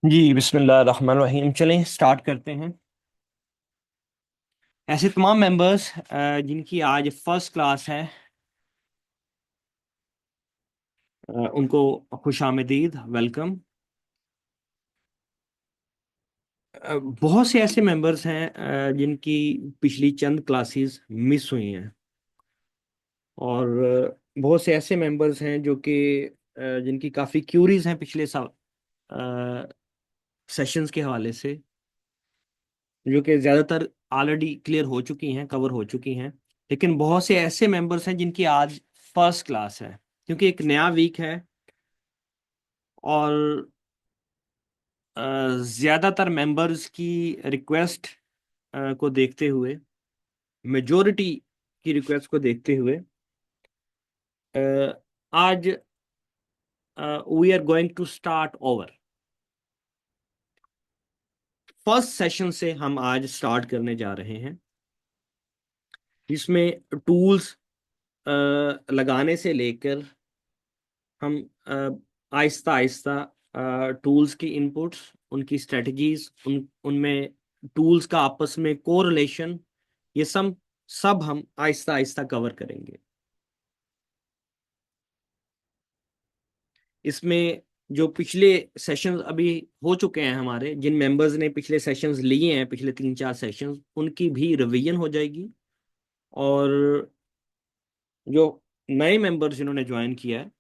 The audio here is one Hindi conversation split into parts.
जी बिस्मिल्लाह रहमान रहीम। चलें स्टार्ट करते हैं। ऐसे तमाम मेंबर्स जिनकी आज फर्स्ट क्लास है, उनको खुश आमदीद, वेलकम। बहुत से ऐसे मेंबर्स हैं जिनकी पिछली चंद क्लासेस मिस हुई हैं, और बहुत से ऐसे मेंबर्स हैं जो कि जिनकी काफ़ी क्यूरीज हैं पिछले सेशंस के हवाले से, जो कि ज़्यादातर ऑलरेडी क्लियर हो चुकी हैं, कवर हो चुकी हैं। लेकिन बहुत से ऐसे मेंबर्स हैं जिनकी आज फर्स्ट क्लास है, क्योंकि एक नया वीक है और ज़्यादातर मेंबर्स की रिक्वेस्ट को देखते हुए, मेजॉरिटी की रिक्वेस्ट को देखते हुए, अ, आज we are going to start over. First session से हम आज स्टार्ट करने जा रहे हैं, जिसमें टूल्स लगाने से लेकर हम आहिस्ता आहिस्ता टूल्स की इनपुट्स, उनकी स्ट्रेटजीज, उनमें टूल्स का आपस में कोरिलेशन, ये सब सब हम आहिस्ता आहिस्ता कवर करेंगे। इसमें जो पिछले सेशंस अभी हो चुके हैं, हमारे जिन मेंबर्स ने पिछले सेशंस लिए हैं, पिछले 3-4 सेशंस, उनकी भी रिवीजन हो जाएगी। और जो नए मेंबर्स जिन्होंने ज्वाइन किया है,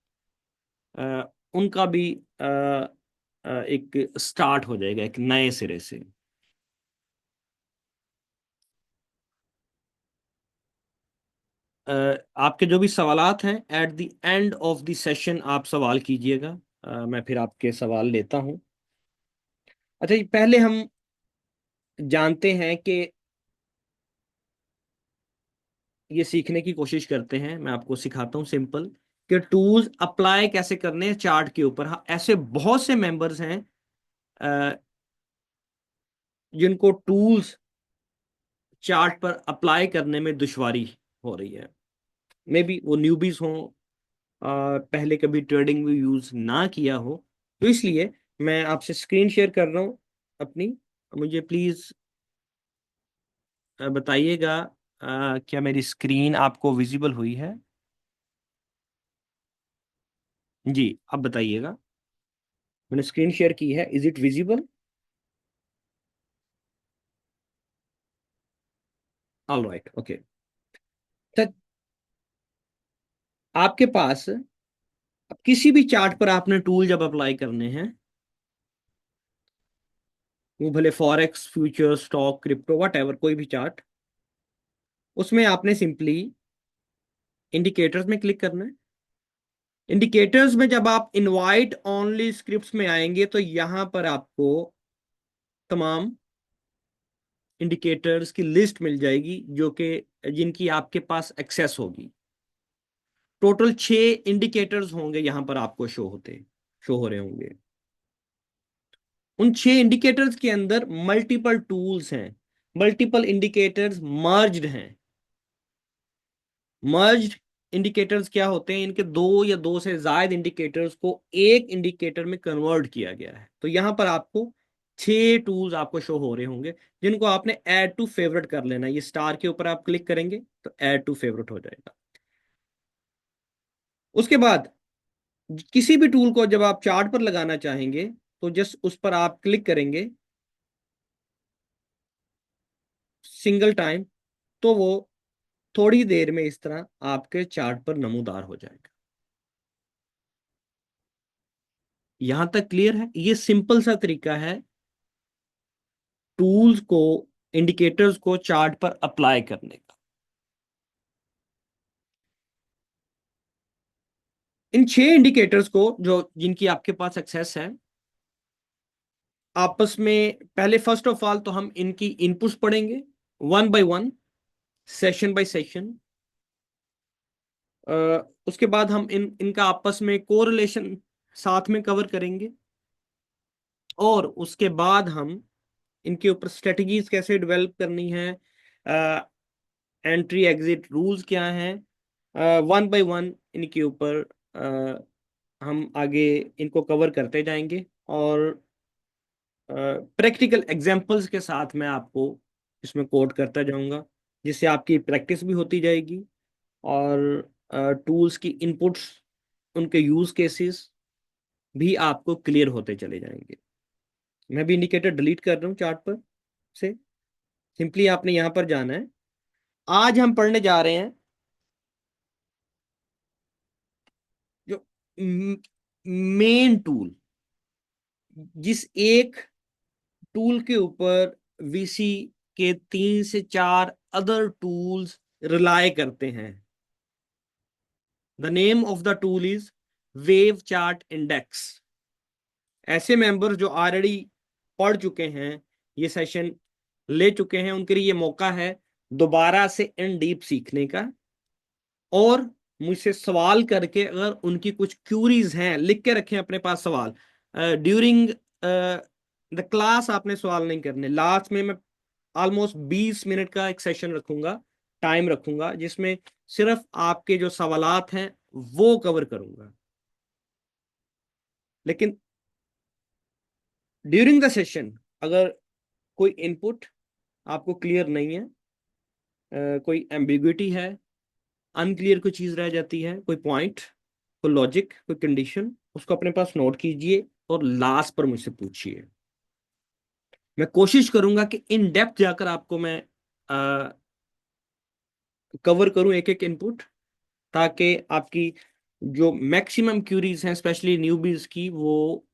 उनका भी एक स्टार्ट हो जाएगा एक नए सिरे से। अ, आपके जो भी सवालात हैं, at the end of the session आप सवाल कीजिएगा। मैं फिर आपके सवाल लेता हूं। अच्छा जी, पहले हम जानते हैं कि ये सीखने की कोशिश करते हैं, मैं आपको सिखाता हूँ सिंपल, कि टूल्स अप्लाई कैसे करने हैं चार्ट के ऊपर। हाँ, ऐसे बहुत से मेंबर्स हैं अ, जिनको टूल्स चार्ट पर अप्लाई करने में दुश्वारी हो रही है। मे बी वो न्यूबीज हों, पहले कभी ट्रेडिंग में यूज ना किया हो। तो इसलिए मैं आपसे स्क्रीन शेयर कर रहा हूँ अपनी। मुझे प्लीज बताइएगा, क्या मेरी स्क्रीन आपको विजिबल हुई है? जी, अब बताइएगा। मैंने स्क्रीन शेयर की है, is it visible? All right, okay. तो आपके पास अब किसी भी चार्ट पर आपने टूल जब अप्लाई करने हैं, वो भले forex, future, stock, crypto, what ever, कोई भी चार्ट, उसमें आपने सिंपली इंडिकेटर्स में क्लिक करना है। इंडिकेटर्स में जब आप इनवाइट ओनली स्क्रिप्ट्स में आएंगे, तो यहां पर आपको तमाम इंडिकेटर्स की लिस्ट मिल जाएगी, जो कि जिनकी आपके पास एक्सेस होगी। टोटल 6 इंडिकेटर्स होंगे यहां पर आपको शो हो रहे होंगे। उन 6 इंडिकेटर्स के अंदर मल्टीपल टूल्स हैं, मल्टीपल इंडिकेटर्स मर्ज्ड हैं। मर्ज्ड इंडिकेटर्स क्या होते हैं? इनके दो या दो से ज्यादा इंडिकेटर्स को एक इंडिकेटर में कन्वर्ट किया गया है। तो यहां पर आपको 6 टूल्स आपको शो हो रहे होंगे, जिनको आपने ऐड टू फेवरेट कर लेना है। ये स्टार के ऊपर आप क्लिक करेंगे तो ऐड टू फेवरेट हो जाएगा। उसके बाद किसी भी टूल को जब आप चार्ट पर लगाना चाहेंगे, तो जस्ट उस पर आप क्लिक करेंगे सिंगल टाइम, तो वो थोड़ी देर में इस तरह आपके चार्ट पर नमूदार हो जाएगा। यहां तक क्लियर है? ये सिंपल सा तरीका है टूल्स को, इंडिकेटर्स को चार्ट पर अप्लाई करने का। इन 6 इंडिकेटर्स को जो जिनकी आपके पास एक्सेस है, आपस में पहले फर्स्ट ऑफ ऑल तो हम इनकी इनपुट्स पढ़ेंगे, one by one, session bye session. उसके बाद हम इनका आपस में कोरिलेशन साथ में कवर करेंगे, और उसके बाद हम इनके ऊपर स्ट्रेटजीज कैसे डेवलप करनी है, एंट्री एग्जिट रूल्स क्या हैं, वन बाय वन इनके ऊपर हम आगे इनको कवर करते जाएंगे। और प्रैक्टिकल एग्जांपल्स के साथ मैं आपको इसमें कोड करता जाऊंगा, जिससे आपकी प्रैक्टिस भी होती जाएगी और टूल्स की इनपुट्स, उनके यूज केसेस भी आपको क्लियर होते चले जाएंगे। मैं भी इंडिकेटर डिलीट कर रहा हूँ चार्ट पर से। सिंपली आपने यहां पर जाना है। आज हम पढ़ने जा रहे हैं जो मेन टूल, जिस एक टूल के ऊपर वीसी के 3 से 4 अदर टूल्स रिलाय करते हैं। The name of the tool is wave chart index. ऐसे मेंबर जो ऑलरेडी पढ़ चुके हैं, ये सेशन ले चुके हैं, उनके लिए ये मौका है दोबारा से इन डीप सीखने का। और मुझसे सवाल करके, अगर उनकी कुछ क्यूरीज हैं, लिख के रखें अपने पास सवाल। ड्यूरिंग द क्लास आपने सवाल नहीं करने। लास्ट में मैं ऑलमोस्ट 20 मिनट का एक सेशन रखूंगा, टाइम रखूंगा, जिसमें सिर्फ आपके जो सवालात हैं वो कवर करूंगा। लेकिन ड्यूरिंग द सेशन अगर कोई इनपुट आपको क्लियर नहीं है, कोई एम्बिग्विटी है, अनक्लियर कोई चीज रह जाती है, कोई पॉइंट, कोई लॉजिक, कोई कंडीशन, उसको अपने पास नोट कीजिए और लास्ट पर मुझसे पूछिए। मैं कोशिश करूंगा कि इन डेप्थ जाकर आपको मैं कवर करूं एक एक इनपुट, ताकि आपकी जो मैक्सिमम क्यूरीज हैं, स्पेशली न्यूबीज की, वो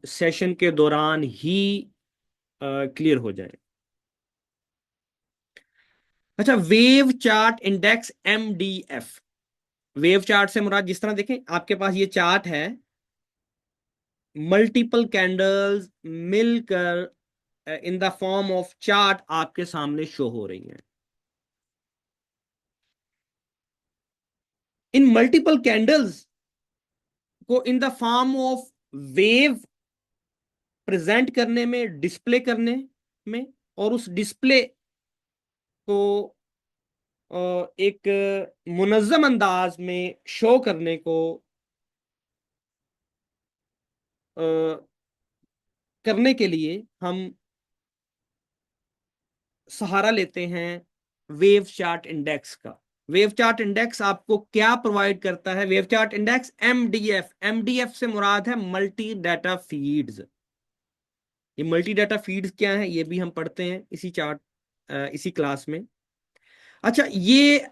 सेशन के दौरान ही क्लियर हो जाए। अच्छा, wave chart index MDF। Wave chart से मुराद, जिस तरह देखें आपके पास ये चार्ट है, मल्टीपल कैंडल्स मिलकर इन द फॉर्म ऑफ चार्ट आपके सामने शो हो रही हैं। इन मल्टीपल कैंडल्स को इन the form of wave present करने में, डिस्प्ले करने में, और उस डिस्प्ले को एक मुनज्जम अंदाज में शो करने को करने के लिए हम सहारा लेते हैं वेव चार्ट इंडेक्स का। वेव चार्ट इंडेक्स आपको क्या प्रोवाइड करता है? Wave chart index MDF। MDF से मुराद है मल्टी डाटा फीड्स। ये मल्टी डाटा फीड्स क्या है, ये भी हम पढ़ते हैं इसी क्लास में। अच्छा, ये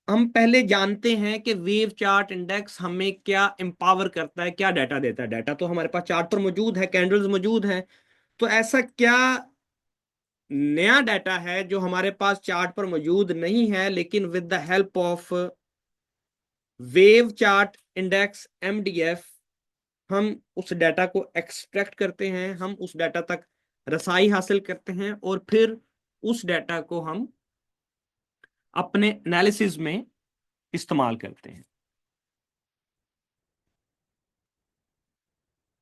हम पहले जानते हैं कि वेव चार्ट इंडेक्स हमें क्या एम्पावर करता है, क्या डाटा देता है। डाटा तो हमारे पास चार्ट पर मौजूद है, कैंडल्स मौजूद हैं। तो ऐसा क्या नया डाटा है जो हमारे पास चार्ट पर मौजूद नहीं है, लेकिन with the help of wave chart index MDF हम उस डाटा को एक्सट्रैक्ट करते हैं, हम उस डाटा तक रसाई हासिल करते हैं, और फिर उस डाटा को हम अपने एनालिसिस में इस्तेमाल करते हैं।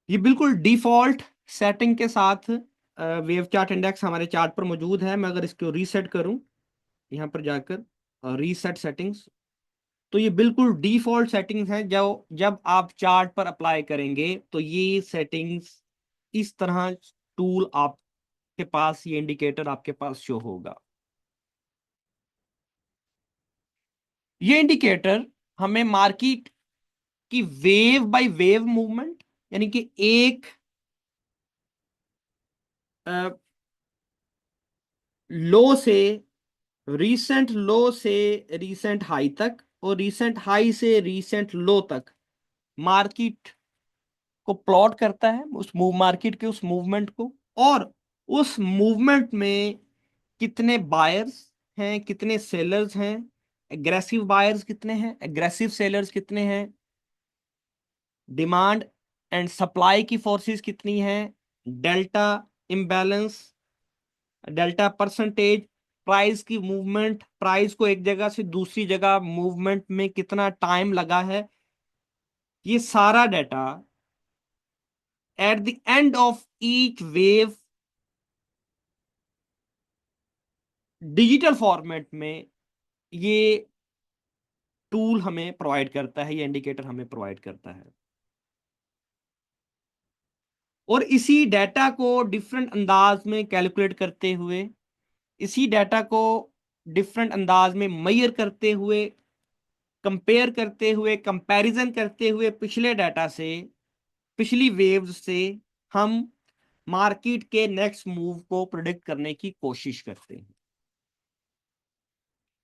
ये बिल्कुल डिफॉल्ट सेटिंग के साथ वेव चार्ट इंडेक्स हमारे चार्ट पर मौजूद है। मैं अगर इसको रीसेट करूं, यहां पर जाकर रीसेट सेटिंग्स, तो ये बिल्कुल डिफॉल्ट सेटिंग्स हैं। जो जब आप चार्ट पर अप्लाई करेंगे तो ये सेटिंग्स इस तरह टूल आपके पास, ये इंडिकेटर आपके पास शो होगा। ये इंडिकेटर हमें मार्केट की वेव बाय वेव मूवमेंट, यानी कि एक लो से, रीसेंट लो से रीसेंट हाई तक, और रीसेंट हाई से रीसेंट लो तक मार्केट को प्लॉट करता है, उस मार्केट के उस मूवमेंट को। और उस मूवमेंट में कितने बायर्स हैं, कितने सेलर्स हैं, एग्रेसिव बायर्स कितने हैं, एग्रेसिव सेलर्स कितने हैं, डिमांड एंड सप्लाई की फोर्सेस कितनी हैं, delta imbalance, delta percentage, price की मूवमेंट, प्राइस को एक जगह से दूसरी जगह मूवमेंट में कितना टाइम लगा है, ये सारा data at the end of each wave digital format में ये टूल हमें प्रोवाइड करता है, ये इंडिकेटर हमें प्रोवाइड करता है। और इसी डाटा को डिफरेंट अंदाज में कैलकुलेट करते हुए, इसी डाटा को डिफरेंट अंदाज में मेजर करते हुए, कंपेयर करते हुए, कंपैरिजन करते हुए पिछले डाटा से, पिछली वेव्स से हम मार्केट के नेक्स्ट मूव को प्रिडिक्ट करने की कोशिश करते हैं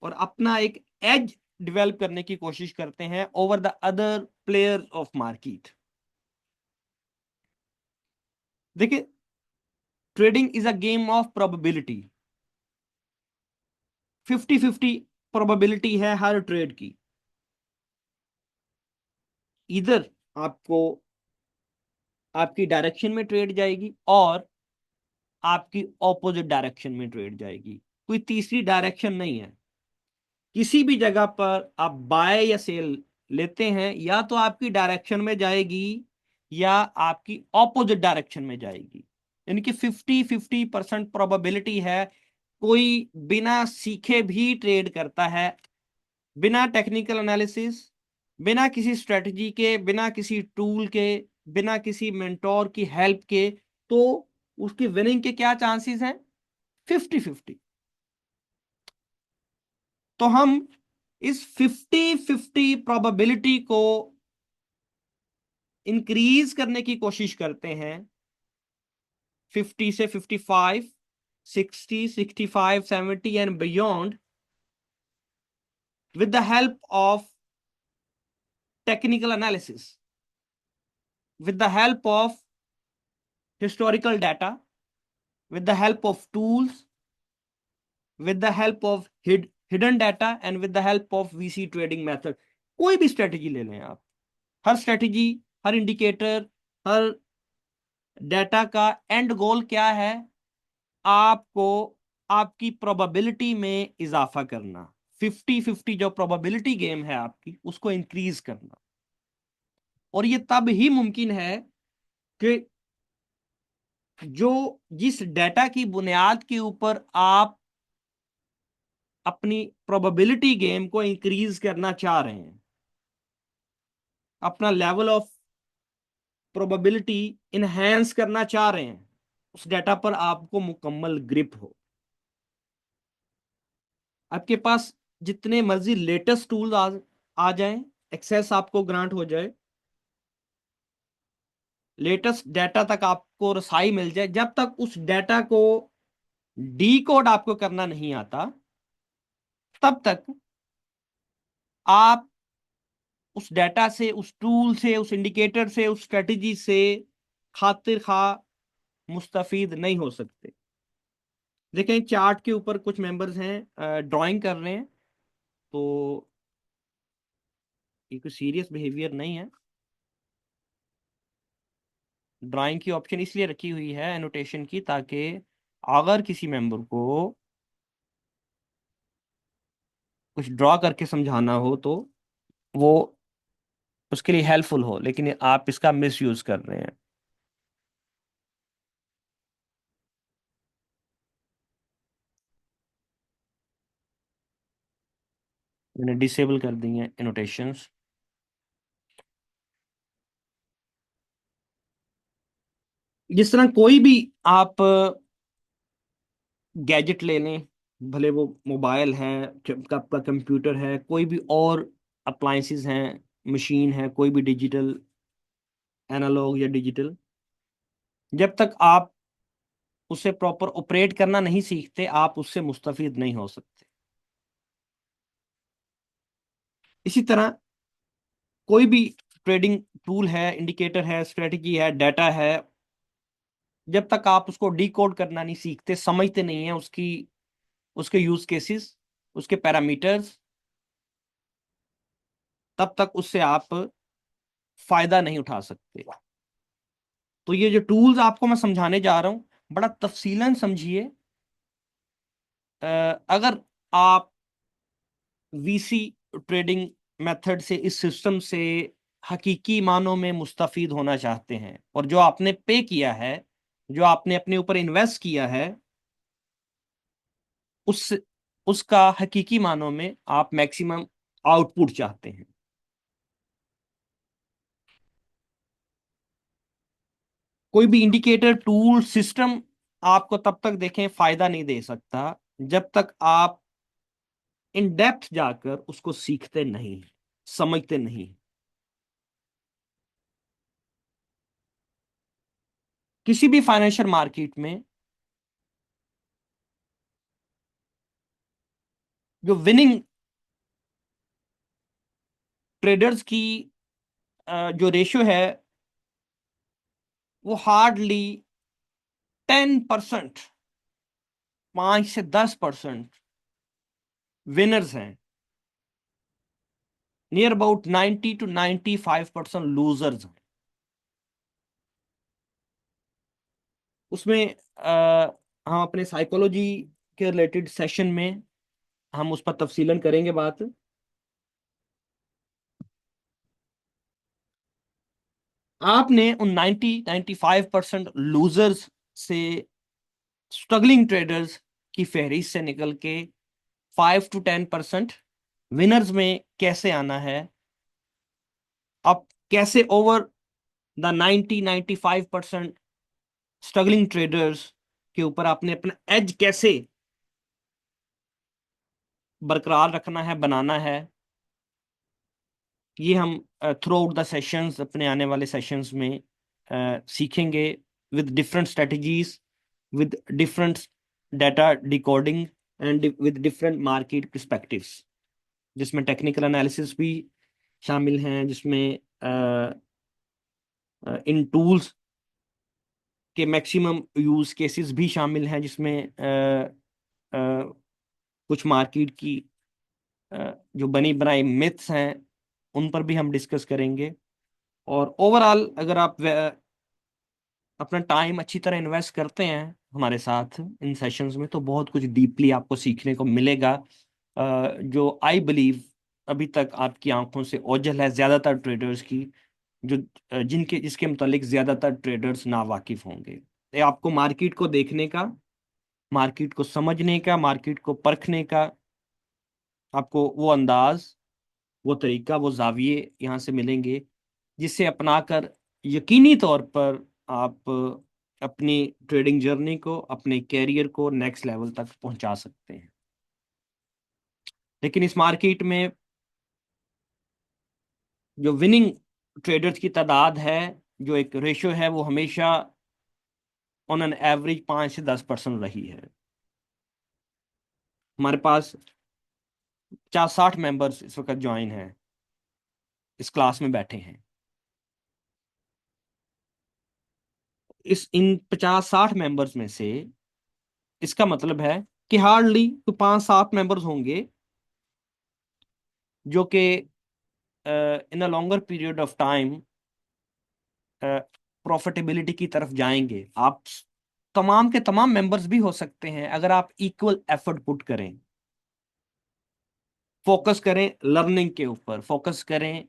और अपना एक एज डेवलप करने की कोशिश करते हैं over the other players of market. देखिए, trading is a game of probability. 50-50 probability है हर ट्रेड की। इधर आपको आपकी डायरेक्शन में ट्रेड जाएगी और आपकी ऑपोजिट डायरेक्शन में ट्रेड जाएगी, कोई तीसरी डायरेक्शन नहीं है। किसी भी जगह पर आप बाय या सेल लेते हैं, या तो आपकी डायरेक्शन में जाएगी या आपकी ऑपोजिट डायरेक्शन में जाएगी। यानी कि 50-50% प्रोबेबिलिटी है। कोई बिना सीखे भी ट्रेड करता है, बिना टेक्निकल एनालिसिस, बिना किसी स्ट्रेटजी के, बिना किसी टूल के, बिना किसी मेंटोर की हेल्प के, तो उसकी विनिंग के क्या चांसेस हैं? 50-50। तो हम इस 50-50 प्रोबेबिलिटी को इंक्रीज करने की कोशिश करते हैं, 50 से 55, 60, 65, 70 and beyond, with the help of technical analysis, with the help of historical data, with the help of tools, with the help of hidden data and with the help of VC trading method। कोई भी स्ट्रेटेजी ले लें आप, हर स्ट्रेटेजी, हर इंडिकेटर, हर डाटा का एंड गोल क्या है? आपको आपकी प्रोबेबिलिटी में इजाफा करना। 50-50 जो प्रोबेबिलिटी गेम है आपकी, उसको इंक्रीज करना। और ये तब ही मुमकिन है कि जो जिस डाटा की बुनियाद के ऊपर आप अपनी प्रोबेबिलिटी गेम को इंक्रीज करना चाह रहे हैं, अपना लेवल ऑफ प्रोबेबिलिटी इनहेंस करना चाह रहे हैं, उस डाटा पर आपको मुकम्मल ग्रिप हो। आपके पास जितने मर्जी लेटेस्ट टूल आ जाएं, एक्सेस आपको ग्रांट हो जाए, लेटेस्ट डाटा तक आपको रसाई मिल जाए, जब तक उस डाटा को डी कोड आपको करना नहीं आता, तब तक आप उस डाटा से, उस टूल से, उस इंडिकेटर से, उस स्ट्रेटजी से खातिर खा मुस्तफीद नहीं हो सकते। देखें, चार्ट के ऊपर कुछ मेंबर्स हैं ड्राइंग कर रहे हैं, तो ये कोई सीरियस बिहेवियर नहीं है। ड्राइंग की ऑप्शन इसलिए रखी हुई है एनोटेशन की, ताकि अगर किसी मेंबर को कुछ ड्रॉ करके समझाना हो तो वो उसके लिए हेल्पफुल हो, लेकिन आप इसका मिस यूज कर रहे हैं। मैंने डिसेबल कर दी हैं एनोटेशंस। जिस तरह कोई भी आप गैजेट ले लें, भले वो मोबाइल है, आपका कंप्यूटर है, कोई भी और अप्लायंसेस हैं, मशीन है, कोई भी डिजिटल, एनालॉग या डिजिटल, जब तक आप उसे प्रॉपर ऑपरेट करना नहीं सीखते, आप उससे मुस्तफीद नहीं हो सकते। इसी तरह कोई भी ट्रेडिंग टूल है, इंडिकेटर है, स्ट्रेटजी है, डाटा है, जब तक आप उसको डिकोड करना नहीं सीखते, समझते नहीं है उसकी, उसके यूज केसेस, उसके पैरामीटर्स, तब तक उससे आप फायदा नहीं उठा सकते। तो ये जो टूल्स आपको मैं समझाने जा रहा हूं, बड़ा तफसीलन समझिए। अगर आप वीसी ट्रेडिंग मेथड से, इस सिस्टम से हकीकी मानों में मुस्तफीद होना चाहते हैं, और जो आपने पे किया है, जो आपने अपने ऊपर इन्वेस्ट किया है, उस उसका हकीकी मानों में आप मैक्सिमम आउटपुट चाहते हैं, कोई भी इंडिकेटर टूल सिस्टम आपको तब तक देखें फायदा नहीं दे सकता जब तक आप इन डेप्थ जाकर उसको सीखते नहीं, समझते नहीं। किसी भी फाइनेंशियल मार्केट में जो विनिंग ट्रेडर्स की जो रेशियो है वो हार्डली 10%, 5 से 10% विनर्स हैं। नियर अबाउट 90 to 95% लूजर्स हैं। उसमें हम अपने साइकोलॉजी के रिलेटेड सेशन में हम उस पर तफसीलन करेंगे बात। आपने उन 90-95% लूजर्स से, स्ट्रगलिंग ट्रेडर्स की फहरिस्त से निकल के 5 to 10% विनर्स में कैसे आना है। आप कैसे ओवर द 90-95% स्ट्रगलिंग ट्रेडर्स के ऊपर आपने अपना एज कैसे बरकरार रखना है, बनाना है, ये हम थ्रू आउट द सेशंस, अपने आने वाले सेशंस में सीखेंगे, with different strategies, with different data decoding and with different market perspectives, जिसमें टेक्निकल एनालिसिस भी शामिल हैं, जिसमें इन टूल्स के मैक्सिमम यूज केसेस भी शामिल हैं, जिसमें कुछ मार्केट की जो बनी बनाई मिथ्स हैं उन पर भी हम डिस्कस करेंगे। और ओवरऑल अगर आप अपना टाइम अच्छी तरह इन्वेस्ट करते हैं हमारे साथ इन सेशंस में, तो बहुत कुछ डीपली आपको सीखने को मिलेगा, जो आई बिलीव अभी तक आपकी आंखों से ओझल है ज्यादातर ट्रेडर्स की, जो जिनके जिसके मुतालिक ज्यादातर ट्रेडर्स नावाकिफ होंगे। ये आपको मार्केट को देखने का, मार्केट को समझने का, मार्केट को परखने का आपको वो अंदाज, वो तरीका, वो जाविये यहाँ से मिलेंगे, जिसे अपनाकर यकीनी तौर पर आप अपनी ट्रेडिंग जर्नी को, अपने कैरियर को नेक्स्ट लेवल तक पहुंचा सकते हैं। लेकिन इस मार्केट में जो विनिंग ट्रेडर्स की तादाद है, जो एक रेशियो है, वो हमेशा ऑन एन एवरेज 5 से 10% रही है। हमारे पास 50-60 मेंबर्स इस वक्त ज्वाइन हैं, इस क्लास में बैठे हैं। इस इन 50-60 मेंबर्स में से इसका मतलब है कि हार्डली तो 5-7 मेंबर्स होंगे जो कि in a longer period of time profitability की तरफ जाएंगे। आप तमाम के तमाम मेंबर्स भी हो सकते हैं अगर आप इक्वल एफर्ट पुट करें, फोकस करें लर्निंग के ऊपर, फोकस करें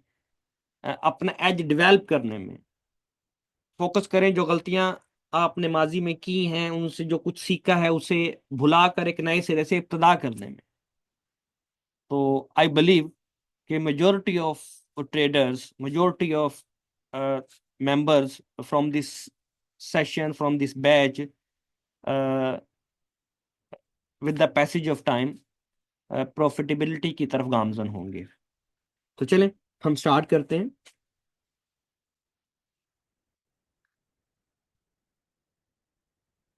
अपना एज डेवलप करने में, फोकस करें जो गलतियां आपने माजी में की हैं उनसे जो कुछ सीखा है उसे भुलाकर एक नए सिरे से इब्तदा करने में। तो आई बिलीव कि majority of traders, majority of members from this session, from this batch, uh, with the passage of time, profitability की तरफ गामजन होंगे। तो चलें हम स्टार्ट करते हैं।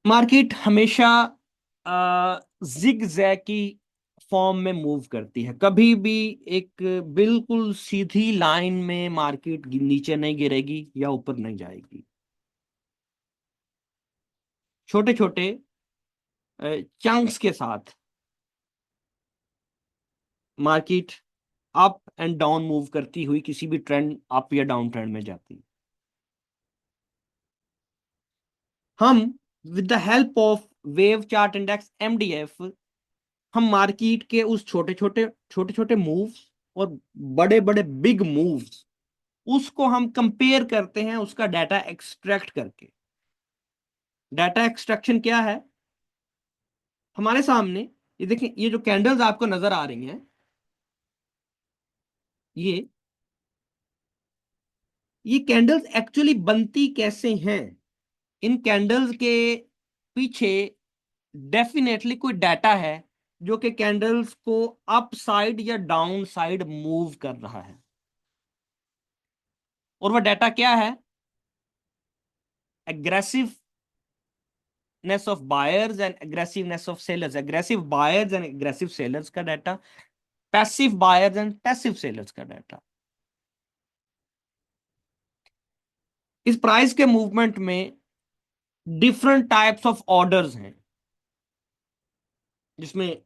मार्केट हमेशा जिग जैग की फॉर्म में मूव करती है, कभी भी एक बिल्कुल सीधी लाइन में मार्केट नीचे नहीं गिरेगी या ऊपर नहीं जाएगी। छोटे छोटे चंक्स के साथ market up and down move करती हुई किसी भी ट्रेंड अप या डाउन ट्रेंड में जाती। हम with the help of wave chart index MDF, हम मार्केट के उस छोटे छोटे मूव्स और बड़े बड़े बिग मूव्स, उसको हम कंपेयर करते हैं उसका डाटा एक्सट्रैक्ट करके। डाटा एक्सट्रैक्शन क्या है? हमारे सामने ये देखें, ये जो कैंडल्स आपको नजर आ रही हैं, ये ये कैंडल्स एक्चुअली बनती कैसे हैं? इन कैंडल्स के पीछे डेफिनेटली कोई डाटा है जो कि कैंडल्स को अप साइड या डाउन साइड मूव कर रहा है। और वह डाटा क्या है? Aggressiveness of buyers and aggressiveness of sellers, aggressive buyers and aggressive sellers का data, passive buyers and passive sellers का डाटा। इस प्राइस के मूवमेंट में डिफरेंट टाइप्स ऑफ ऑर्डर्स हैं, जिसमें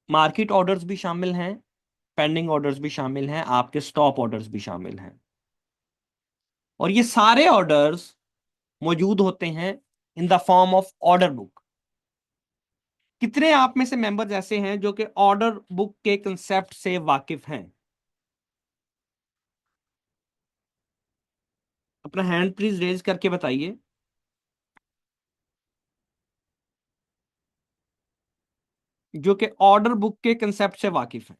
मार्केट ऑर्डर्स भी शामिल हैं, पेंडिंग ऑर्डर्स भी शामिल हैं, आपके स्टॉप ऑर्डर्स भी शामिल हैं। और ये सारे ऑर्डर्स मौजूद होते हैं इन the form of order book. कितने आप में से मेंबर्स ऐसे हैं जो कि ऑर्डर बुक के कंसेप्ट से वाकिफ हैं? अपना हैंड प्लीज रेज करके बताइए। जो कि ऑर्डर बुक के कंसेप्ट से वाकिफ हैं।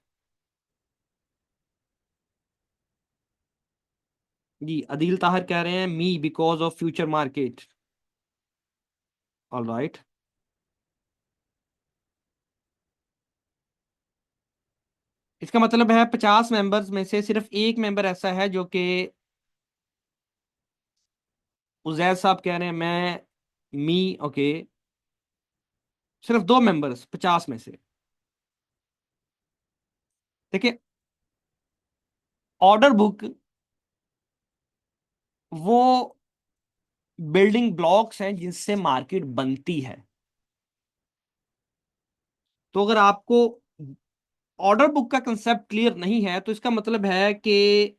जी, अदील ताहिर कह रहे हैं me because of future market. All right. इसका मतलब है 50 मेंबर्स में से सिर्फ एक मेंबर ऐसा है जो कि उजैद साहब कह रहे हैं मैं मी ओके। सिर्फ दो मेंबर्स 50 में से। देखिए, ऑर्डर बुक वो बिल्डिंग ब्लॉक्स हैं जिनसे मार्केट बनती है। तो अगर आपको ऑर्डर बुक का कंसेप्ट क्लियर नहीं है तो इसका मतलब है कि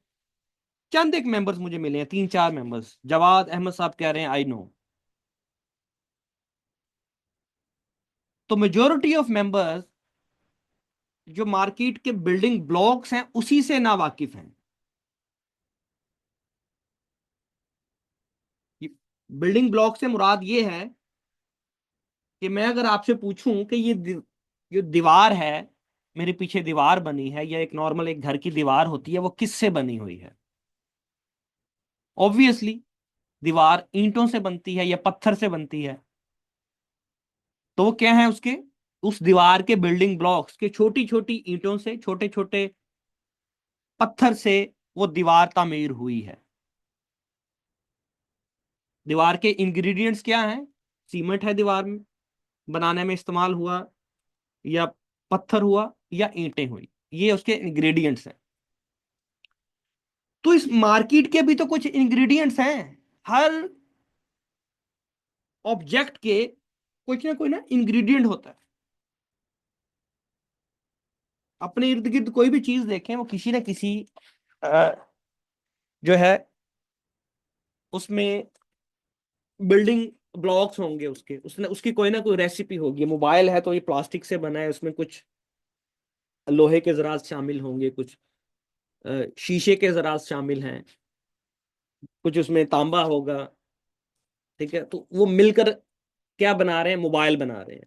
चंद एक मेंबर्स मुझे मिले हैं, 3-4 मेंबर्स। जवाद अहमद साहब कह रहे हैं आई नो। तो मेजोरिटी ऑफ मेंबर्स जो मार्केट के बिल्डिंग ब्लॉक्स हैं उसी से ना वाकिफ हैं। बिल्डिंग ब्लॉक से मुराद ये है कि मैं अगर आपसे पूछूं कि जो दीवार है, मेरे पीछे दीवार बनी है, या एक नॉर्मल एक घर की दीवार होती है, वो किससे बनी हुई है? ऑब्वियसली दीवार ईंटों से बनती है या पत्थर से बनती है। तो वो क्या है उसके, उस दीवार के बिल्डिंग ब्लॉक्स के छोटी छोटी ईंटों से, छोटे छोटे पत्थर से वो दीवार तामीर हुई है। दीवार के इंग्रेडिएंट्स क्या हैं? सीमेंट है दीवार में बनाने में इस्तेमाल हुआ, या पत्थर हुआ, या ईंटें हुई। ये उसके इंग्रेडिएंट्स हैं। तो इस मार्केट के भी तो कुछ इंग्रेडिएंट्स हैं। हर ऑब्जेक्ट के कुछ ना कोई ना इंग्रेडिएंट होता है। अपने इर्द गिर्द कोई भी चीज देखें, वो किसी ना किसी अ, जो है उसमें बिल्डिंग ब्लॉक्स होंगे, उसके उसने उसकी कोई ना कोई रेसिपी होगी। मोबाइल है तो ये प्लास्टिक से बना है, उसमें कुछ लोहे के जरात शामिल होंगे, कुछ शीशे के जरात शामिल हैं, कुछ उसमें तांबा होगा। ठीक है, तो वो मिलकर क्या बना रहे हैं? मोबाइल बना रहे हैं।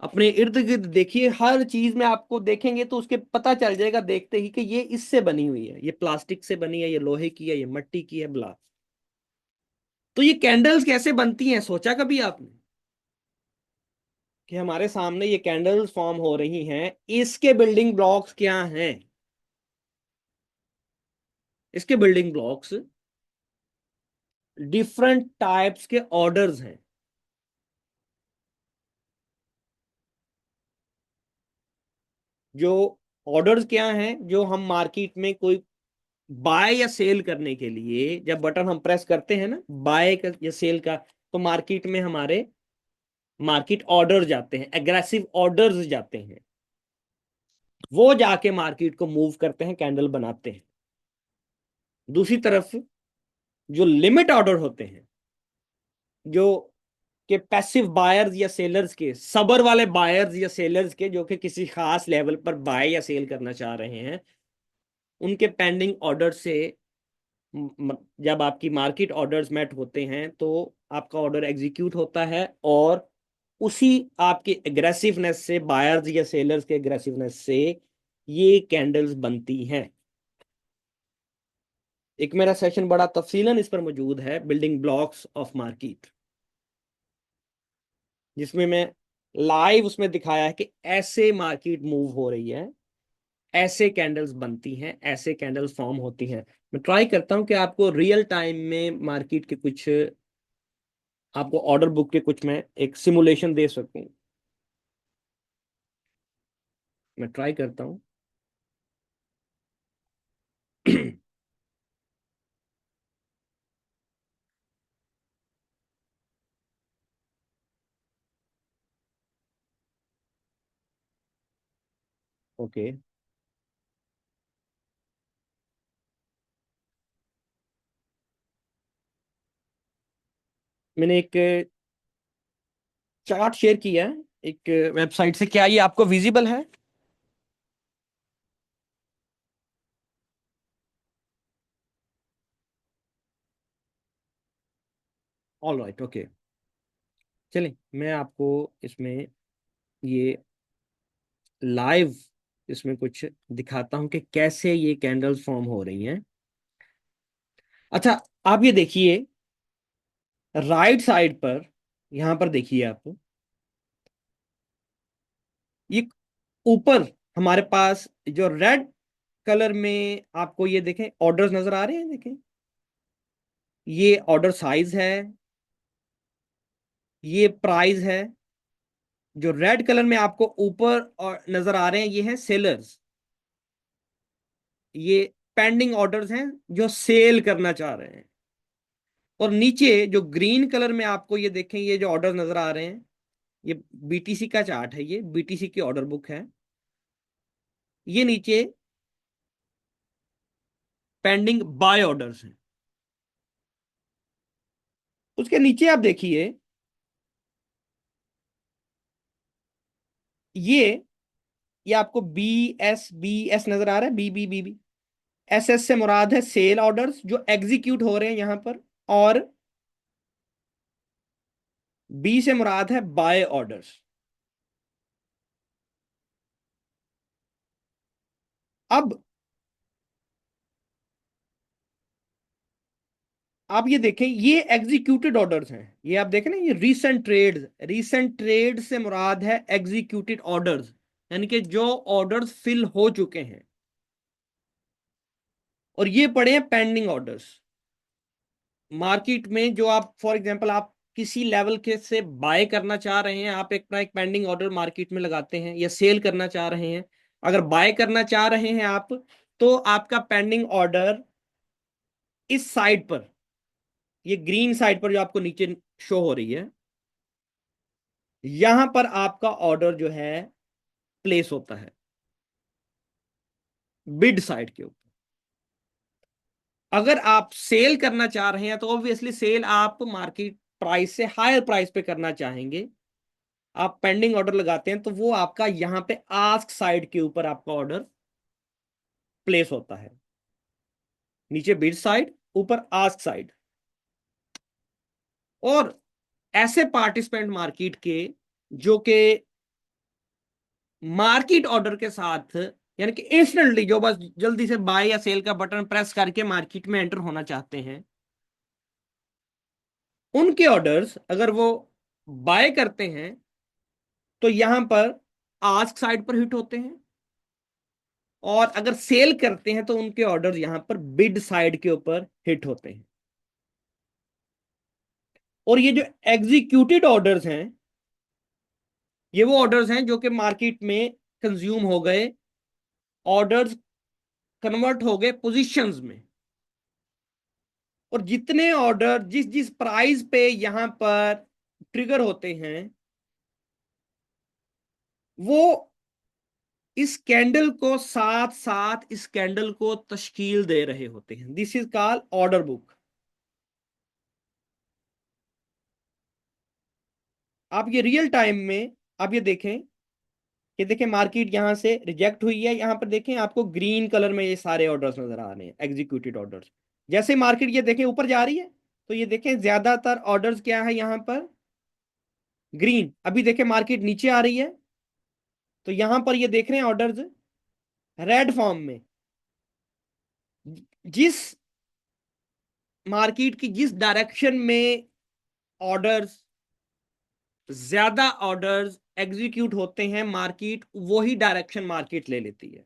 अपने इर्द गिर्द देखिए, हर चीज में आपको देखेंगे तो उसके पता चल जाएगा देखते ही कि ये इससे बनी हुई है, ये प्लास्टिक से बनी है, ये लोहे की है, ये मिट्टी की है, ब्ला। तो ये कैंडल्स कैसे बनती हैं, सोचा कभी आपने कि हमारे सामने ये कैंडल्स फॉर्म हो रही हैं, इसके बिल्डिंग ब्लॉक्स क्या हैं? इसके बिल्डिंग ब्लॉक्स डिफरेंट टाइप्स के ऑर्डर्स हैं। जो ऑर्डर्स क्या हैं? जो हम मार्केट में कोई बाय या सेल करने के लिए जब बटन हम प्रेस करते हैं ना, बाय का या सेल का, तो मार्केट में हमारे मार्केट ऑर्डर जाते हैं, एग्रेसिव ऑर्डर्स जाते हैं। वो जाके मार्केट को मूव करते हैं, कैंडल बनाते हैं। दूसरी तरफ जो लिमिट ऑर्डर होते हैं, जो कि पैसिव बायर्स या सेलर्स के, सबर वाले बायर्स या सेलर्स के, जो कि किसी खास लेवल पर बाय या सेल करना चाह रहे हैं, उनके पेंडिंग ऑर्डर से जब आपकी मार्केट ऑर्डर्स मेट होते हैं तो आपका ऑर्डर एग्जीक्यूट होता है, और उसी आपके एग्रेसिवनेस से, बायर्स या सेलर्स के एग्रेसिवनेस से ये कैंडल्स बनती हैं। एक मेरा सेशन बड़ा तफसीलन इस पर मौजूद है, बिल्डिंग ब्लॉक्स ऑफ मार्केट, जिसमें मैं लाइव उसमें दिखाया है कि ऐसे मार्केट मूव हो रही है, ऐसे कैंडल्स बनती हैं, ऐसे कैंडल्स फॉर्म होती हैं। मैं ट्राई करता हूं कि आपको रियल टाइम में मार्केट के कुछ, आपको ऑर्डर बुक के कुछ मैं एक सिमुलेशन दे सकूं। मैं ट्राई करता हूं। ओके, मैंने एक चार्ट शेयर किया है एक वेबसाइट से, क्या ये आपको विजिबल है? All right, okay. चलिए मैं आपको इसमें ये लाइव इसमें कुछ दिखाता हूं कि कैसे ये कैंडल्स फॉर्म हो रही हैं। अच्छा, आप ये देखिए राइट साइड पर, यहां पर देखिए आप, ये ऊपर हमारे पास जो रेड कलर में आपको ये देखें ऑर्डर्स नजर आ रहे हैं, देखें ये ऑर्डर साइज है, ये प्राइस है। जो रेड कलर में आपको ऊपर और नजर आ रहे हैं ये हैं सेलर्स, ये पेंडिंग ऑर्डर्स हैं जो सेल करना चाह रहे हैं। और नीचे जो ग्रीन कलर में आपको ये देखें ये जो ऑर्डर नजर आ रहे हैं, ये बीटीसी का चार्ट है, ये बीटीसी की ऑर्डर बुक है। ये नीचे पेंडिंग बाय ऑर्डर्स हैं। उसके नीचे आप देखिए ये ये आपको बी एस नजर आ रहा है, बी एस एस से मुराद है सेल ऑर्डर्स जो एग्जीक्यूट हो रहे हैं यहां पर, और बी से मुराद है बाय ऑर्डर्स। अब आप ये देखें ये एग्जीक्यूटेड ऑर्डर्स हैं, ये आप देखें ना, ये रीसेंट ट्रेड से मुराद है एग्जीक्यूटेड ऑर्डर्स, यानी कि जो ऑर्डर्स फिल हो चुके हैं। और ये पड़े हैं पेंडिंग ऑर्डर्स। मार्केट में जो आप फॉर एग्जांपल आप किसी लेवल के से बाय करना चाह रहे हैं, आप एक पेंडिंग ऑर्डर मार्केट में लगाते हैं, या सेल करना चाह रहे हैं। अगर बाय करना चाह रहे हैं आप, तो आपका पेंडिंग ऑर्डर इस साइड पर, ये ग्रीन साइड पर जो आपको नीचे शो हो रही है, यहां पर आपका ऑर्डर जो है प्लेस होता है बिड साइड के ऊपर। अगर आप सेल करना चाह रहे हैं तो ऑब्वियसली सेल आप मार्केट प्राइस से हायर प्राइस पे करना चाहेंगे, आप पेंडिंग ऑर्डर लगाते हैं तो वो आपका यहां पे आस्क साइड के ऊपर आपका ऑर्डर प्लेस होता है। नीचे बिड साइड, ऊपर आस्क साइड। और ऐसे पार्टिसिपेंट मार्केट के जो कि मार्केट ऑर्डर के साथ, यानी कि इंस्टेंटली जो बस जल्दी से बाय या सेल का बटन प्रेस करके मार्केट में एंटर होना चाहते हैं, उनके ऑर्डर्स अगर वो बाय करते हैं तो यहां पर आस्क साइड पर हिट होते हैं, और अगर सेल करते हैं तो उनके ऑर्डर यहां पर बिड साइड के ऊपर हिट होते हैं। और ये जो एग्जीक्यूटेड ऑर्डर्स हैं, ये वो ऑर्डर्स हैं जो कि मार्केट में कंज्यूम हो गए, ऑर्डर्स कन्वर्ट हो गए पोजीशंस में। और जितने ऑर्डर जिस जिस प्राइस पे यहां पर ट्रिगर होते हैं, वो इस कैंडल को साथ साथ इस कैंडल को तश्कील दे रहे होते हैं। This is called order book. आप ये रियल टाइम में आप ये देखें, ये देखें मार्केट यहां से रिजेक्ट हुई है, यहां पर देखें आपको ग्रीन कलर में ये सारे ऑर्डर्स नजर आ रहे हैं, एग्जीक्यूटेड ऑर्डर्स। जैसे मार्केट ये देखें ऊपर जा रही है, तो ये देखें ज्यादातर ऑर्डर्स क्या है यहां पर, ग्रीन। अभी देखें मार्केट नीचे आ रही है, तो यहां पर ये देख रहे हैं ऑर्डर्स रेड फॉर्म में। जिस मार्केट की जिस डायरेक्शन में ऑर्डर्स, ज्यादा ऑर्डर्स एग्जीक्यूट होते हैं, मार्केट वही डायरेक्शन मार्केट ले लेती है।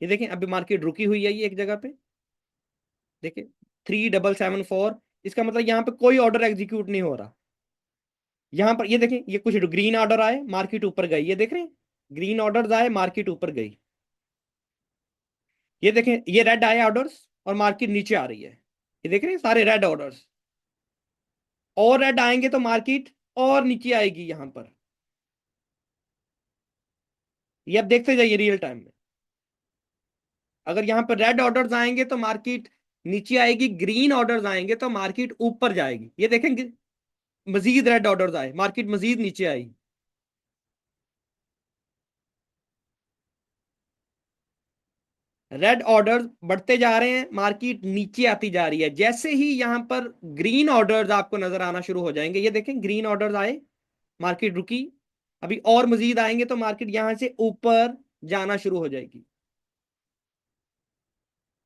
ये देखें, अभी मार्केट रुकी हुई है ये एक जगह पे, देखिए 3774, इसका मतलब यहां पे कोई ऑर्डर एग्जीक्यूट नहीं हो रहा। यहां पर ये देखें, ये कुछ ग्रीन ऑर्डर आए, मार्केट ऊपर गई, ये देख रहे हैं, ग्रीन ऑर्डर्स आए, मार्केट ऊपर गई। ये देखें, ये रेड आए ऑर्डर्स और मार्केट नीचे आ रही है, ये देख रहे हैं सारे रेड ऑर्डर्स। और रेड आएंगे तो मार्केट और नीचे आएगी यहां पर। ये आप देखते जाइए रियल टाइम में, अगर यहां पर रेड ऑर्डर्स आएंगे तो मार्केट नीचे आएगी, ग्रीन ऑर्डर्स आएंगे तो मार्केट ऊपर जाएगी। ये देखेंगे, मजीद रेड ऑर्डर्स आए, मार्केट मजीद नीचे आई। रेड ऑर्डर्स बढ़ते जा रहे हैं, मार्केट नीचे आती जा रही है। जैसे ही यहां पर ग्रीन ऑर्डर्स आपको नजर आना शुरू हो जाएंगे, ये देखें ग्रीन ऑर्डर्स आए, मार्केट रुकी, अभी और मजीद आएंगे तो मार्केट यहां से ऊपर जाना शुरू हो जाएगी।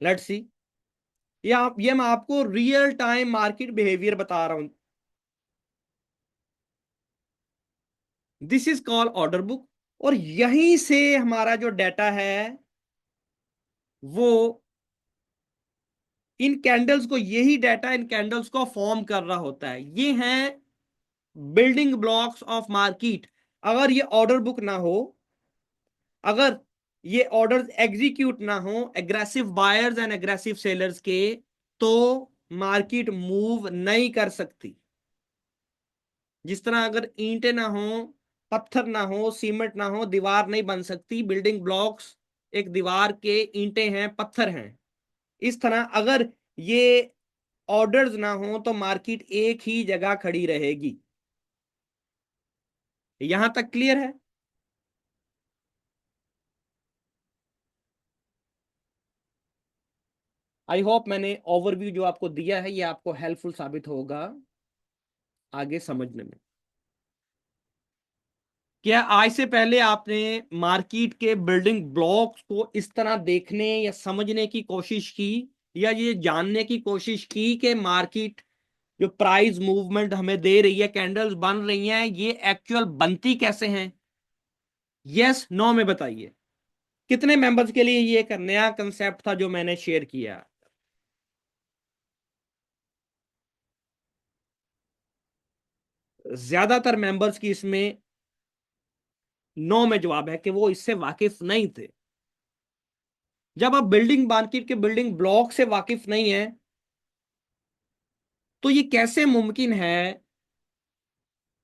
लेट्स सी, ये मैं आपको रियल टाइम मार्केट बिहेवियर बता रहा हूं। This is called order book. और यहीं से हमारा जो डाटा है वो इन कैंडल्स को, यही डाटा इन कैंडल्स को फॉर्म कर रहा होता है। ये हैं बिल्डिंग ब्लॉक्स ऑफ मार्केट। अगर ये ऑर्डर बुक ना हो, अगर ये ऑर्डर्स एग्जीक्यूट ना हो aggressive buyers and aggressive sellers के, तो मार्केट मूव नहीं कर सकती। जिस तरह अगर ईंटें ना हो, पत्थर ना हो, सीमेंट ना हो, दीवार नहीं बन सकती। बिल्डिंग ब्लॉक्स एक दीवार के ईंटें हैं, पत्थर हैं। इस तरह अगर ये ऑर्डर्स ना हो तो मार्केट एक ही जगह खड़ी रहेगी। यहां तक क्लियर है? आई होप मैंने ओवरव्यू जो आपको दिया है ये आपको हेल्पफुल साबित होगा आगे समझने में। क्या आज से पहले आपने मार्केट के बिल्डिंग ब्लॉक्स को इस तरह देखने या समझने की कोशिश की, या ये जानने की कोशिश की कि मार्केट जो प्राइस मूवमेंट हमें दे रही है, कैंडल्स बन रही हैं, ये एक्चुअल बनती कैसे हैं? यस नो में बताइए। कितने मेंबर्स के लिए ये एक नया कंसेप्ट था जो मैंने शेयर किया? ज्यादातर मेंबर्स की इसमें नो में जवाब है कि वो इससे वाकिफ नहीं थे। जब आप बिल्डिंग मार्केट के बिल्डिंग ब्लॉक से वाकिफ नहीं है तो ये कैसे मुमकिन है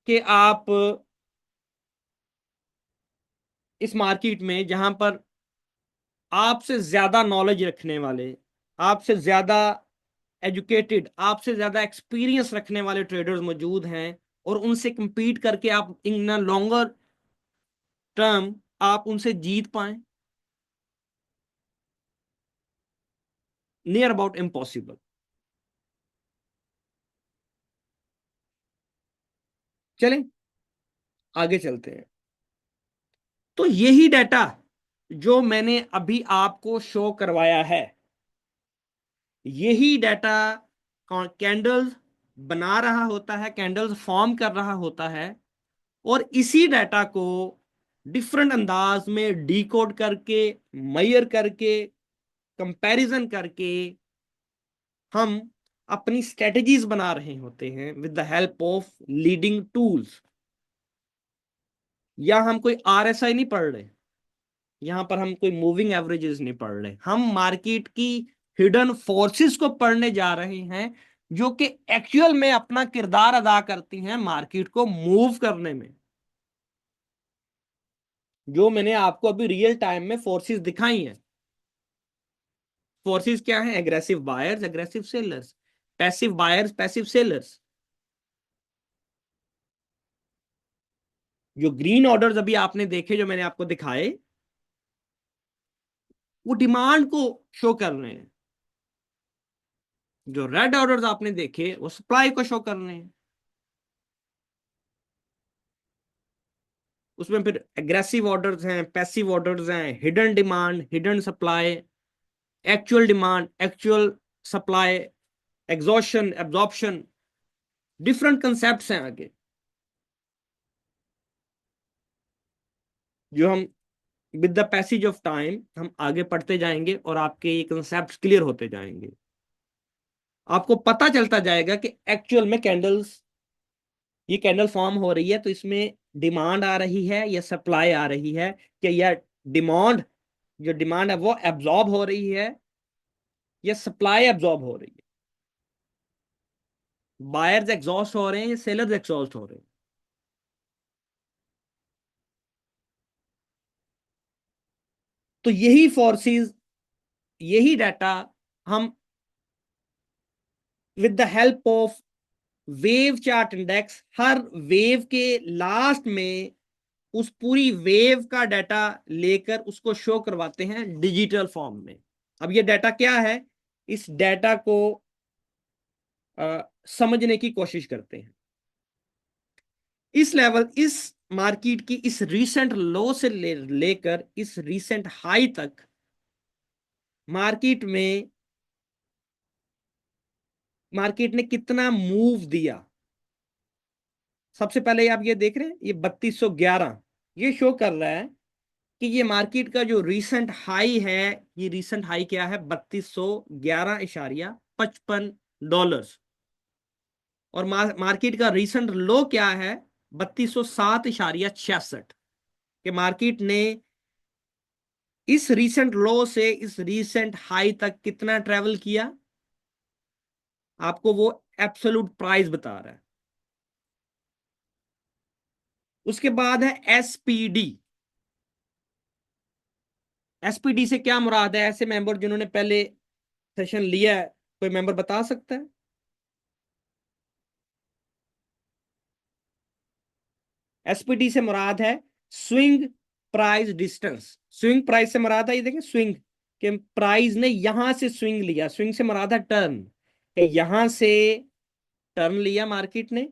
कि आप इस मार्केट में, जहां पर आपसे ज्यादा नॉलेज रखने वाले, आपसे ज्यादा एजुकेटेड, आपसे ज्यादा एक्सपीरियंस रखने वाले ट्रेडर्स मौजूद हैं, और उनसे compete करके आप इन लॉन्गर टर्म आप उनसे जीत पाए? Near about impossible. चलें आगे चलते हैं। तो यही डाटा जो मैंने अभी आपको शो करवाया है, यही डाटा कैंडल्स बना रहा होता है, कैंडल्स फॉर्म कर रहा होता है। और इसी डाटा को डिफरेंट अंदाज में डिकोड करके, मेजर करके, कंपैरिजन करके हम अपनी स्ट्रेटजीज बना रहे होते हैं with the help of leading tools. या हम कोई आरएसआई नहीं पढ़ रहे, यहां पर हम कोई मूविंग एवरेजेस नहीं पढ़ रहे, हम मार्केट की हिडन फोर्सेस को पढ़ने जा रहे हैं, जो कि एक्चुअल में अपना किरदार अदा करती हैं मार्केट को मूव करने में। जो मैंने आपको अभी रियल टाइम में फोर्सेस दिखाई हैं। फोर्सेस क्या है? Aggressive buyers, aggressive sellers, passive buyers, passive sellers. जो ग्रीन ऑर्डर्स अभी आपने देखे, जो मैंने आपको दिखाए, वो डिमांड को शो कर रहे हैं। जो रेड ऑर्डर्स आपने देखे वो सप्लाई को शो कर रहे हैं। उसमें फिर एग्रेसिव ऑर्डर्स हैं, पैसिव ऑर्डर्स हैं, hidden demand, hidden supply, actual demand, actual supply, exhaustion, absorption, different concepts हैं आगे, जो हम with the passage of time हम आगे पढ़ते जाएंगे और आपके ये कंसेप्ट क्लियर होते जाएंगे। आपको पता चलता जाएगा कि एक्चुअल में कैंडल्स, ये कैंडल फॉर्म हो रही है तो इसमें डिमांड आ रही है या सप्लाई आ रही है, कि यह डिमांड, जो डिमांड है वो एब्जॉर्ब हो रही है या सप्लाई एब्जॉर्ब हो रही है, बायर्स एग्जॉस्ट हो रहे हैं या सेलर्स एग्जॉस्ट हो रहे हैं। तो यही फोर्सेस, यही डाटा हम with the help of wave chart index, her wave के लास्ट में उस पूरी वेव का डाटा लेकर उसको शो करवाते हैं डिजिटल फॉर्म में। अब ये डाटा क्या है, इस डाटा को समझने की कोशिश करते हैं। इस लेवल, इस मार्केट की इस रीसेंट लो से लेकर इस रीसेंट हाई तक मार्केट ने कितना मूव दिया। सबसे पहले आप ये देख रहे हैं, ये 3211 ये शो कर रहा है कि ये मार्केट का जो रीसेंट हाई है, ये रीसेंट हाई क्या है, 3211.55 डॉलर्स। और मार्केट का रीसेंट लो क्या है, 3207.66। कि मार्केट ने इस रीसेंट लो से इस रीसेंट हाई तक कितना ट्रेवल किया, आपको वो एब्सोल्यूट प्राइस बता रहा है। उसके बाद है एसपीडी। एसपीडी से क्या मुराद है, ऐसे मेंबर जिन्होंने पहले सेशन लिया है, कोई मेंबर बता सकता है? एसपीडी से मुराद है swing price distance. Swing price से मुराद है, ये देखें, स्विंग के प्राइस ने यहां से स्विंग लिया, स्विंग से मुराद है टर्न, यहां से टर्न लिया मार्केट ने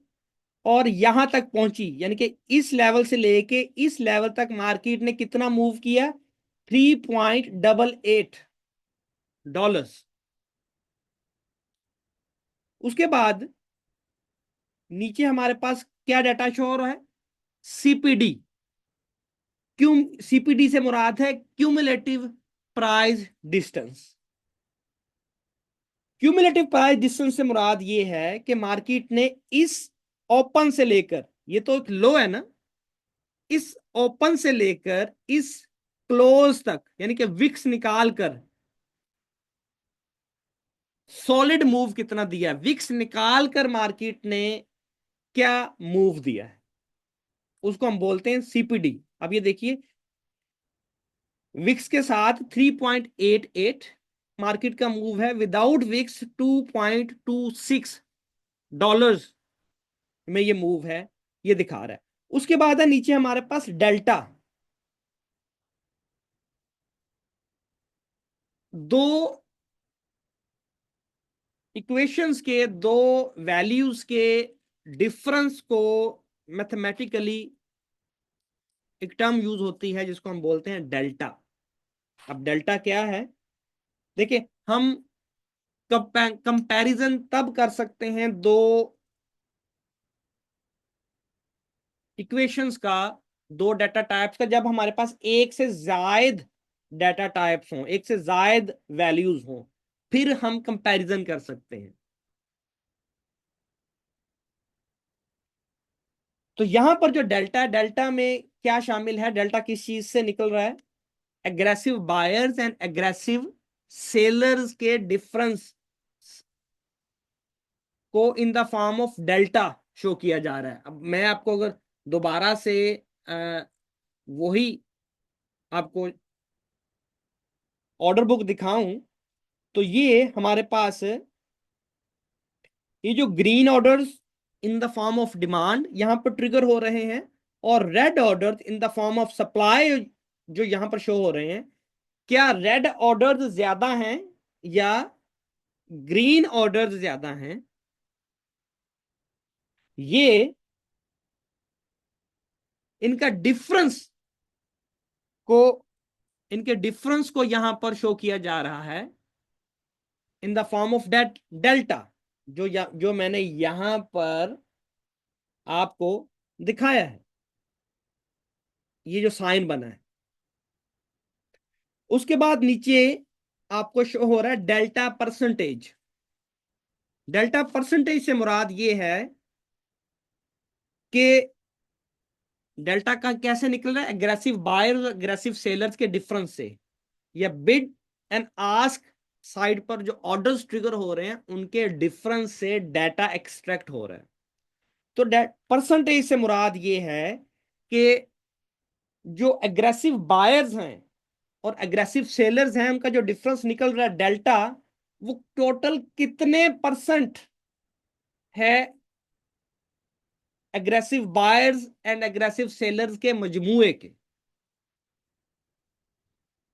और यहां तक पहुंची, यानी कि इस लेवल से लेके इस लेवल तक मार्केट ने कितना मूव किया, 3.88 डॉलर्स। उसके बाद नीचे हमारे पास क्या डाटा शो हो रहा है, सीपीडी। क्यों, सीपीडी से मुराद है cumulative price distance. Cumulative price distance से मुराद ये है कि मार्केट ने इस ओपन से लेकर, ये तो एक लो है ना, इस ओपन से लेकर इस क्लोज तक, यानी कि विक्स निकाल कर सॉलिड मूव कितना दिया है, विक्स निकाल कर मार्केट ने क्या मूव दिया है, उसको हम बोलते हैं सीपीडी। अब ये देखिए, विक्स के साथ 3.88 मार्केट का मूव है, विदाउट विक्स 2.26 डॉलर्स में ये मूव है, ये दिखा रहा है। उसके बाद है नीचे हमारे पास डेल्टा। दो इक्वेशंस के, दो वैल्यूज के डिफरेंस को मैथमेटिकली एक टर्म यूज होती है जिसको हम बोलते हैं डेल्टा। अब डेल्टा क्या है, देखिए, हम कंपैरिजन तब कर सकते हैं दो इक्वेशंस का, दो डाटा टाइप्स का, जब हमारे पास एक से जायद डाटा टाइप्स हों, एक से जायद वैल्यूज हों, फिर हम कंपैरिजन कर सकते हैं। तो यहां पर जो डेल्टा है, डेल्टा में क्या शामिल है, डेल्टा किस चीज से निकल रहा है, aggressive buyers and aggressive sellers के डिफरेंस को इन the form of delta show किया जा रहा है। अब मैं आपको अगर दोबारा से वही आपको ऑर्डर बुक दिखाऊं, तो ये हमारे पास ये जो green orders in the form of demand यहां पर ट्रिगर हो रहे हैं, और red orders in the form of supply जो यहां पर शो हो रहे हैं, क्या रेड ऑर्डर्स ज्यादा हैं या ग्रीन ऑर्डर्स ज्यादा हैं, ये इनका डिफरेंस को, इनके डिफरेंस को यहां पर शो किया जा रहा है in the form of date delta. जो मैंने यहां पर आपको दिखाया है, ये जो साइन बना है। उसके बाद नीचे आपको शो हो रहा है डेल्टा परसेंटेज। डेल्टा परसेंटेज से मुराद ये है कि डेल्टा का कैसे निकल रहा है, एग्रेसिव बायर्स एग्रेसिव सेलर्स के डिफरेंस से, या बिड एंड आस्क साइड पर जो ऑर्डर्स ट्रिगर हो रहे हैं उनके डिफरेंस से डाटा एक्सट्रैक्ट हो रहा है। तो परसेंटेज से मुराद ये है कि जो एग्रेसिव बायर्स हैं और एग्रेसिव सेलर्स हैं उनका जो डिफरेंस निकल रहा है डेल्टा, वो टोटल कितने परसेंट है aggressive buyers and aggressive sellers के मजमूए के।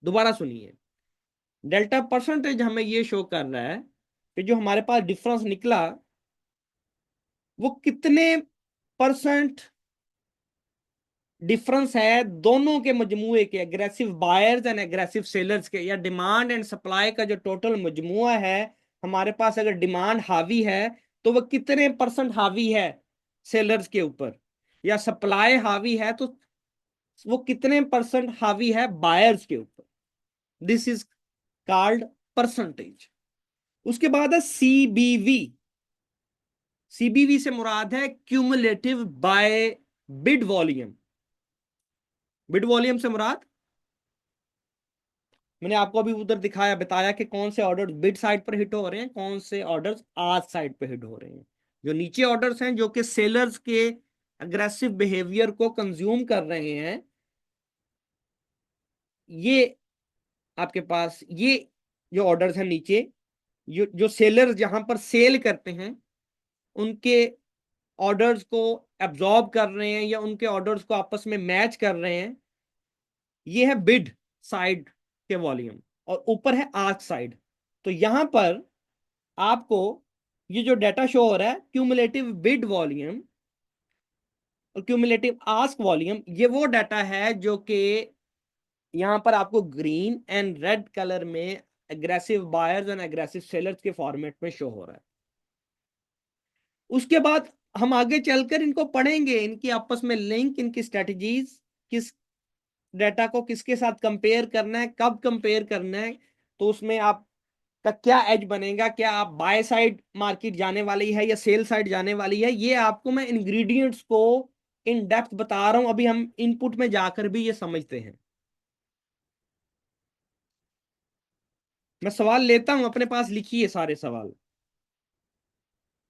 दोबारा सुनिए, डेल्टा परसेंटेज हमें ये शो कर रहा है कि जो हमारे पास डिफरेंस निकला वो कितने परसेंट डिफरेंस है दोनों के मजमूए के, aggressive buyers and aggressive sellers के, या डिमांड एंड सप्लाई का जो टोटल मजमुआ है हमारे पास, अगर डिमांड हावी है तो वो कितने परसेंट हावी है सेलर्स के ऊपर, या सप्लाई हावी है तो वो कितने परसेंट हावी है बायर्स के ऊपर। This is called percentage. उसके बाद है सीबीवी। सीबीवी से मुराद है cumulative buy bid volume. Bid volume से मुराद, मैंने आपको अभी उधर दिखाया बताया कि कौन से ऑर्डर बिड साइड पर हिट हो रहे हैं, कौन से ऑर्डर्स आस्क साइड पर हिट हो रहे हैं। जो नीचे ऑर्डर्स हैं जो कि सेलर्स के अग्रेसिव बिहेवियर को कंज्यूम कर रहे हैं, ये आपके पास ये जो ऑर्डर्स हैं नीचे, जो सेलर्स जहां पर सेल करते हैं उनके ऑर्डर्स को एब्जॉर्ब कर रहे हैं या उनके ऑर्डर्स को आपस में मैच कर रहे हैं, ये है बिड साइड के वॉल्यूम। और ऊपर है आस्क साइड। तो यहां पर आपको ये जो डाटा शो हो रहा है क्यूमुलेटिव बिड वॉल्यूम और क्यूमुलेटिव आस्क वॉल्यूम, ये वो डाटा है जो कि यहां पर आपको ग्रीन एंड रेड कलर में aggressive buyers and aggressive sellers के फॉर्मेट में शो हो रहा है। उसके बाद हम आगे चलकर इनको पढ़ेंगे, इनकी आपस में लिंक, इनकी स्ट्रेटजीज, किस डाटा को किसके साथ कंपेयर करना है, कब कंपेयर करना है, तो उसमें आप का क्या एज बनेगा, क्या आप बाय साइड मार्केट जाने वाली है या सेल साइड जाने वाली है, ये आपको मैं इंग्रेडिएंट्स को इन डेप्थ बता रहा हूं। अभी हम इनपुट में जाकर भी ये समझते हैं। मैं सवाल लेता हूं, अपने पास लिखिए सारे सवाल,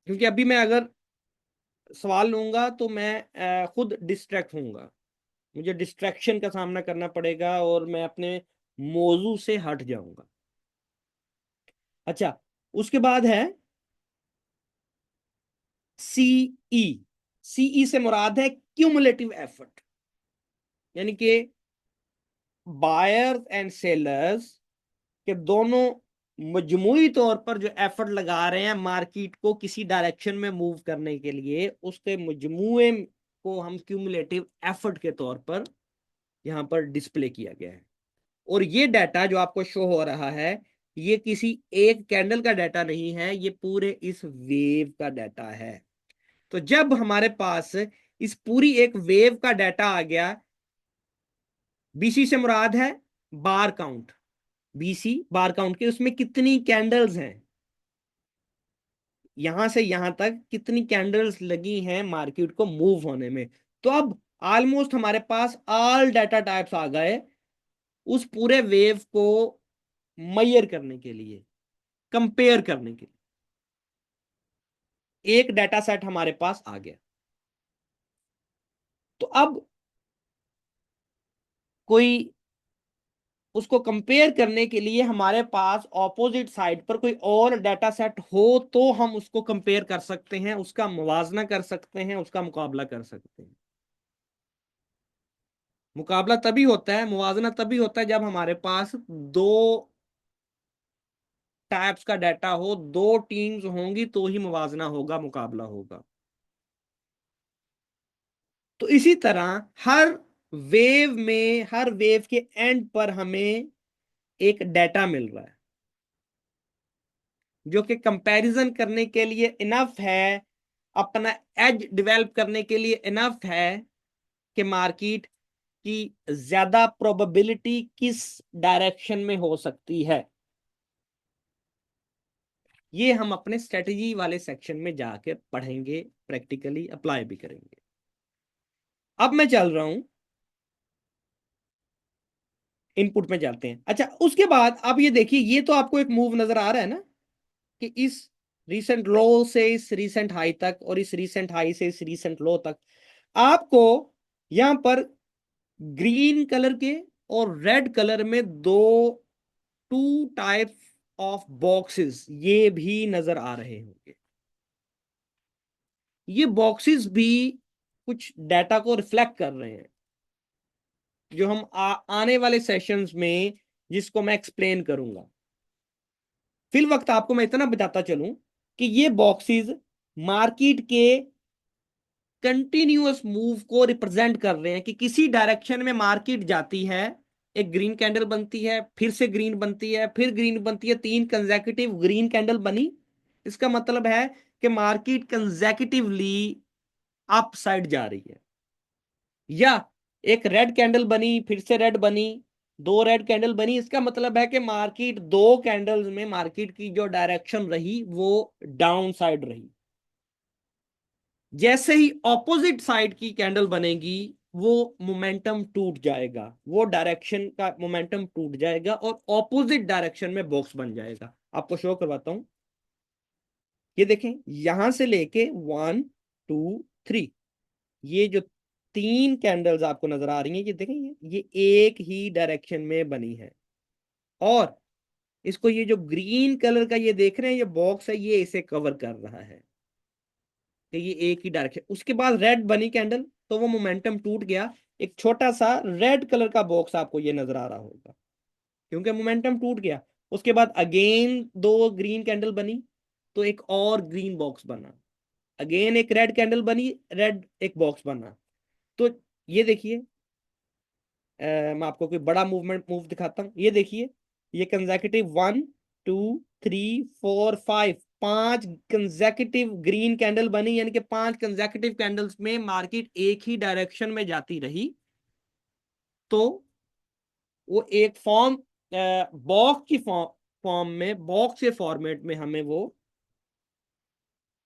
क्योंकि अभी मैं अगर सवाल लूंगा तो मैं खुद डिस्ट्रैक्ट होऊंगा, मुझे डिस्ट्रैक्शन का सामना करना पड़ेगा और मैं अपने मौजू से हट जाऊंगा। अच्छा, उसके बाद है सीई। सीई से मुराद है क्यूमुलेटिव एफर्ट, यानी कि बायर्स एंड सेलर्स के दोनों मजमुई तौर पर जो एफर्ट लगा रहे हैं मार्केट को किसी डायरेक्शन में मूव करने के लिए, उसके मजमुए को हम क्यूमुलेटिव एफर्ट के तौर पर यहां पर डिस्प्ले किया गया है। और ये डाटा जो आपको शो हो रहा है, ये किसी एक कैंडल का डाटा नहीं है, ये पूरे इस वेव का डाटा है। तो जब हमारे पास इस पूरी एक वेव का डाटा आ गया, बीसी से मुराद है बार काउंट। बीसी बार काउंट के उसमें कितनी कैंडल्स हैं, यहां से यहां तक कितनी कैंडल्स लगी हैं मार्केट को मूव होने में। तो अब ऑलमोस्ट हमारे पास ऑल डाटा टाइप्स आ गए उस पूरे वेव को मैयर करने के लिए, कंपेयर करने के लिए एक डाटा सेट हमारे पास आ गया। तो अब कोई उसको कंपेयर करने के लिए हमारे पास ऑपोजिट साइड पर कोई और डाटा सेट हो तो हम उसको कंपेयर कर सकते हैं, उसका मुवाजना कर सकते हैं, उसका मुकाबला कर सकते हैं। मुकाबला तभी होता है, मुवाजना तभी होता है जब हमारे पास दो टाइप्स का डाटा हो, दो टीम्स होंगी तो ही मुवाजना होगा, मुकाबला होगा। तो इसी तरह हर वेव के एंड पर हमें एक डाटा मिल रहा है। जो कि कंपैरिजन करने के लिए इनफ है, अपना एज डेवलप करने के लिए इनफ है कि मार्केट की ज्यादा प्रोबेबिलिटी किस डायरेक्शन में हो सकती है। ये हम अपने स्ट्रेटजी वाले सेक्शन में जाकर पढ़ेंगे, प्रैक्टिकली अप्लाई भी करेंगे। अब मैं चल रहा हूं इनपुट में, जाते हैं। अच्छा, उसके बाद आप ये देखिए, ये तो आपको एक मूव नजर आ रहा है ना, कि इस रीसेंट लो से इस रीसेंट हाई तक, और इस रीसेंट हाई से इस रीसेंट लो तक आपको यहां पर ग्रीन कलर के और रेड कलर में दो टू टाइप ऑफ बॉक्सेस ये भी नजर आ रहे होंगे। ये बॉक्सेस भी कुछ डाटा को रिफ्लेक्ट कर रहे हैं, जो हम आने वाले सेशंस में, जिसको मैं एक्सप्लेन करूंगा। फिल वक्त आपको मैं इतना बताता चलूं कि ये बॉक्सेस मार्केट के कंटिन्यूअस मूव को रिप्रेजेंट कर रहे हैं, कि किसी डायरेक्शन में मार्केट जाती है, एक ग्रीन कैंडल बनती है, फिर से ग्रीन बनती है, फिर ग्रीन बनती है, 3 कंसेक्यूटिव ग्रीन कैंडल बनी। इसका मतलब है कि मार्केट कंसेक्यूटिवली अप साइड जा रही है। या एक रेड कैंडल बनी, फिर से रेड बनी, 2 रेड कैंडल बनी, इसका मतलब है कि मार्केट 2 कैंडल्स में मार्केट की जो डायरेक्शन रही वो डाउन साइड रही। जैसे ही ऑपोजिट साइड की कैंडल बनेगी, वो मोमेंटम टूट जाएगा, वो डायरेक्शन का मोमेंटम टूट जाएगा और ऑपोजिट डायरेक्शन में बॉक्स बन जाएगा। आपको शो करवाता हूं, ये देखें, यहां से लेके 1 2 3, ये जो 3 कैंडल्स आपको नजर आ रही हैं, ये देखें, ये एक ही डायरेक्शन में बनी है। और इसको, ये जो ग्रीन कलर का ये देख रहे हैं, ये बॉक्स है, ये इसे कवर कर रहा है कि ये एक ही डायरेक्शन। उसके बाद रेड बनी कैंडल, तो वो मोमेंटम टूट गया। एक छोटा सा रेड कलर का बॉक्स आपको ये नजर आ रहा होगा, क्योंकि मोमेंटम टूट गया। उसके बाद अगेन 2 ग्रीन कैंडल बनी, तो एक और ग्रीन बॉक्स बना। अगेन एक रेड कैंडल बनी, रेड एक बॉक्स बना। तो ये देखिए, मैं आपको कोई बड़ा मूव दिखाता हूं। ये देखिए, ये कंसेक्यूटिव 1 2 3 4 5, 5 कंसेक्यूटिव ग्रीन कैंडल बनी, यानी कि 5 कंसेक्यूटिव कैंडल्स में मार्केट एक ही डायरेक्शन में जाती रही। तो वो एक फॉर्म, बॉक्स की फॉर्म में, बॉक्स के फॉर्मेट में हमें वो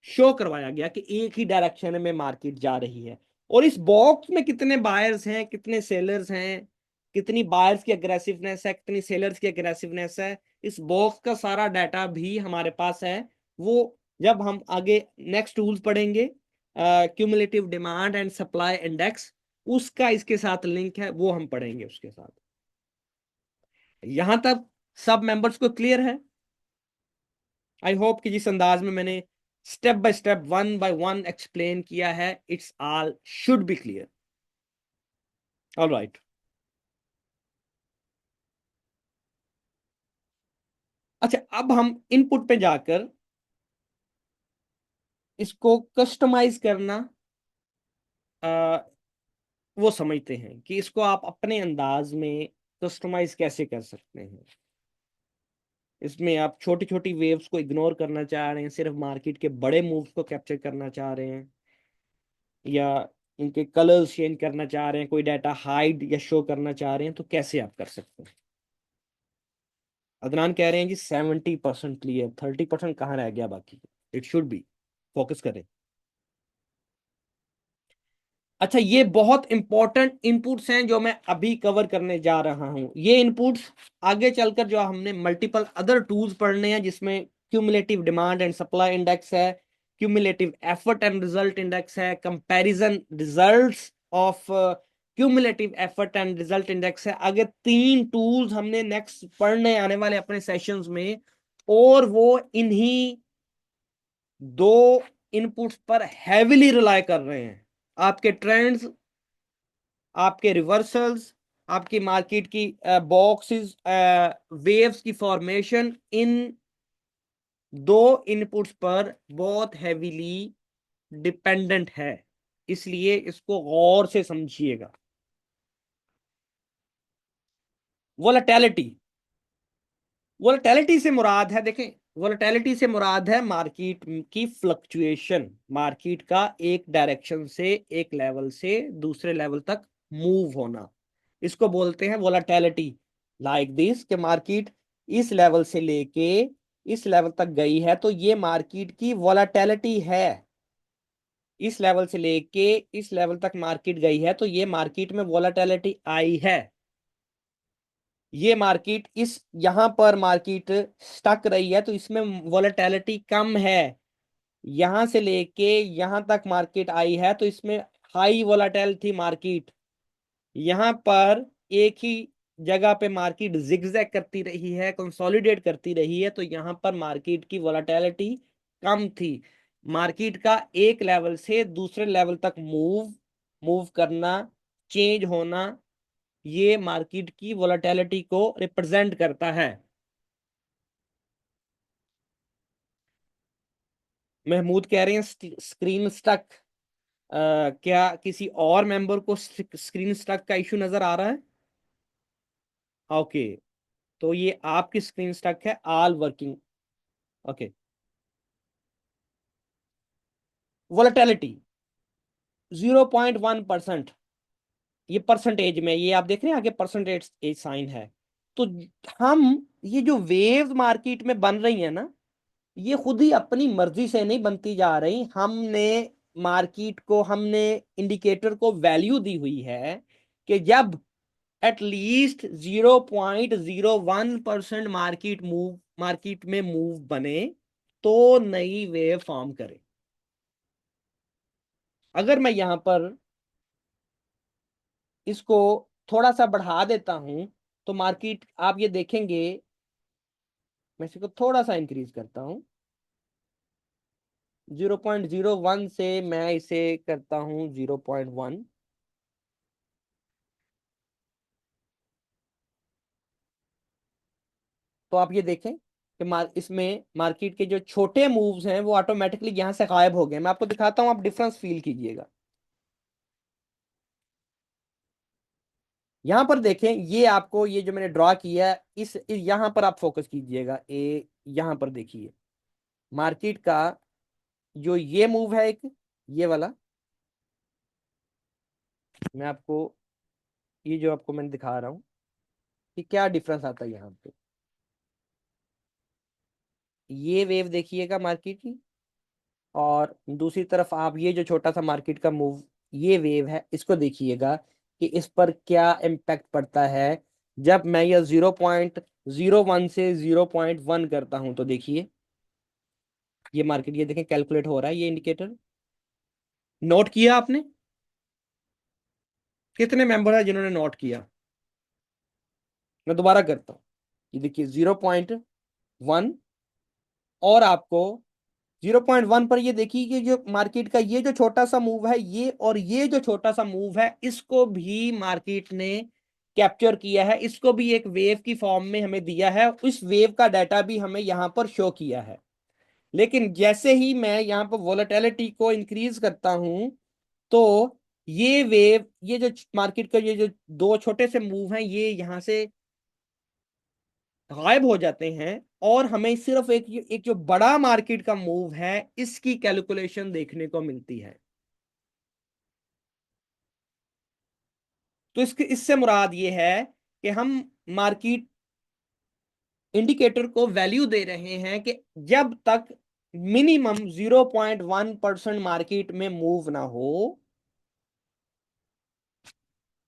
शो करवाया गया कि एक ही डायरेक्शन में मार्केट जा रही है। और इस बॉक्स में कितने बायर्स हैं, कितने सेलर्स हैं, कितनी बायर्स की अग्रेसिवनेस है, कितनी सेलर्स की अग्रेसिवनेस है, इस बॉक्स का सारा डाटा भी हमारे पास है। वो जब हम आगे नेक्स्ट टूल्स पढ़ेंगे, cumulative demand and supply index, उसका इसके साथ लिंक है, वो हम पढ़ेंगे उसके साथ। यहां तक सब मेंबर्स को क्लियर है? आई होप कि जिस अंदाज में मैंने step by step, one by one explain किया है, it's all should be clear. All right. अच्छा, अब हम इनपुट पे जाकर इसको कस्टमाइज करना, आ, वो समझते हैं कि इसको आप अपने अंदाज में कस्टमाइज कैसे कर सकते हैं। इसमें आप छोटी छोटी वेव्स को इग्नोर करना चाह रहे हैं, सिर्फ मार्केट के बड़े मूव्स को कैप्चर करना चाह रहे हैं, या इनके कलर्स चेंज करना चाह रहे हैं, कोई डाटा हाइड या शो करना चाह रहे हैं, तो कैसे आप कर सकते हैं। अदनान कह रहे हैं जी 70% क्लियर, 30% कहाँ रह गया बाकी? इट शुड बी, फोकस करें। अच्छा, ये बहुत इंपॉर्टेंट इनपुट्स हैं जो मैं अभी कवर करने जा रहा हूं। ये इनपुट्स आगे चलकर, जो हमने मल्टीपल अदर टूल्स पढ़ने हैं, जिसमें cumulative demand and supply index है, cumulative effort and result index है, comparison results of cumulative effort and result index है। आगे 3 टूल्स हमने नेक्स्ट पढ़ने आने वाले अपने सेशंस में, और वो इन्हीं 2 इनपुट्स पर हैविली रिलाई कर रहे हैं। आपके ट्रेंड्स, आपके रिवर्सल्स, आपकी मार्केट की बॉक्सेस, वेव्स की फॉर्मेशन, इन 2 इनपुट्स पर बहुत हैवीली डिपेंडेंट है। इसलिए इसको गौर से समझिएगा। वोलेटिलिटी, वोलेटिलिटी से मुराद है, देखें, वोलेटिलिटी से मुराद है मार्केट की फ्लक्चुएशन, मार्केट का एक डायरेक्शन से, एक लेवल से दूसरे लेवल तक मूव होना, इसको बोलते हैं वोलेटिलिटी। लाइक दिस कि मार्केट इस लेवल से लेके इस लेवल तक गई है तो ये मार्केट की वोलेटिलिटी है। इस लेवल से लेके इस लेवल तक मार्केट गई है तो ये मार्केट में वोलेटिलिटी आई है। ये मार्केट इस यहां पर मार्केट स्टक रही है तो इसमें वोलेटिलिटी कम है। यहां से लेके यहां तक मार्केट आई है तो इसमें हाई वोलेटाइल थी मार्केट। यहां पर एक ही जगह पे मार्केट जिगजैग करती रही है, कंसोलिडेट करती रही है, तो यहां पर मार्केट की वोलेटिलिटी कम थी। मार्केट का एक लेवल से दूसरे लेवल तक मूव मूव करना, चेंज होना, ये मार्केट की वोलेटिलिटी को रिप्रेजेंट करता है। महमूद कह रहे हैं स्क्रीन स्टक। क्या किसी और मेंबर को स्क्रीन स्टक का इशू नजर आ रहा है? ओके, तो ये आपकी स्क्रीन स्टक है, ऑल वर्किंग। Okay, volatility 0.1%। ये परसेंटेज में, ये आप देख रहे हैं आगे परसेंटेज एक साइन है। तो हम, ये जो वेव मार्केट में बन रही है ना, ये खुद ही अपनी मर्जी से नहीं बनती जा रही। हमने मार्केट को, हमने इंडिकेटर को वैल्यू दी हुई है कि जब एटलीस्ट 0.01% मार्केट में मूव बने तो नई वेव फॉर्म करे। अगर मैं यहां पर इसको थोड़ा सा बढ़ा देता हूं तो मार्केट, आप ये देखेंगे, मैं इसको थोड़ा सा इंक्रीज करता हूं, 0.01 से मैं इसे करता हूं 0.1। तो आप ये देखें कि इसमें मार्केट के जो छोटे मूव्स हैं वो ऑटोमेटिकली यहां से गायब हो गए। मैं आपको दिखाता हूं, आप डिफरेंस फील कीजिएगा। यहां पर देखें, ये आपको, ये जो मैंने ड्रॉ किया है, यहां पर आप फोकस कीजिएगा। यहां पर देखिए मार्केट का जो ये मूव है, एक ये वाला, मैं आपको, ये जो आपको मैंने दिखा रहा हूं कि क्या डिफरेंस आता है यहाँ पे। ये वेव देखिएगा मार्केट की, और दूसरी तरफ आप ये जो छोटा सा मार्केट का मूव, ये वेव है, इसको देखिएगा कि इस पर क्या इम्पैक्ट पड़ता है जब मैं ये 0.01 से 0.1 करता हूं। तो देखिए ये मार्केट, ये देखें कैलकुलेट हो रहा है ये इंडिकेटर। नोट किया आपने? कितने मेंबर है जिन्होंने नोट किया? मैं दोबारा करता हूँ। ये देखिए 0.1, और आपको 0.1 पर ये देखिए कि जो मार्केट का ये जो छोटा सा मूव है, ये और ये जो छोटा सा मूव है, इसको भी मार्केट ने कैप्चर किया है, इसको भी एक वेव की फॉर्म में हमें दिया है, इस वेव का डाटा भी हमें यहां पर शो किया है। लेकिन जैसे ही मैं यहाँ पर वोलेटिलिटी को इंक्रीज करता हूं तो ये वेव, ये जो मार्केट का ये जो दो छोटे से मूव हैं, ये यहां से गायब हो जाते हैं, और हमें सिर्फ एक जो बड़ा मार्केट का मूव है इसकी कैलकुलेशन देखने को मिलती है। तो इससे मुराद ये है कि हम मार्केट इंडिकेटर को वैल्यू दे रहे हैं कि जब तक मिनिमम 0.1% मार्केट में मूव ना हो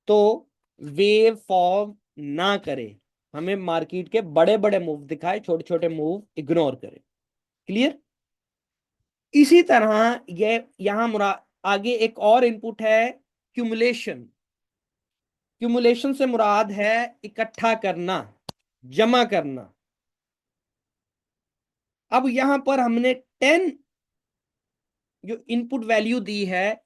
तो वेव फॉर्म ना करे। हमें मार्केट के बड़े बड़े मूव दिखाए, छोटे छोटे मूव इग्नोर करे। क्लियर? इसी तरह ये यहां आगे एक और इनपुट है, क्यूमुलेशन। क्यूमुलेशन से मुराद है इकट्ठा करना, जमा करना। अब यहां पर हमने 10 जो इनपुट वैल्यू दी है,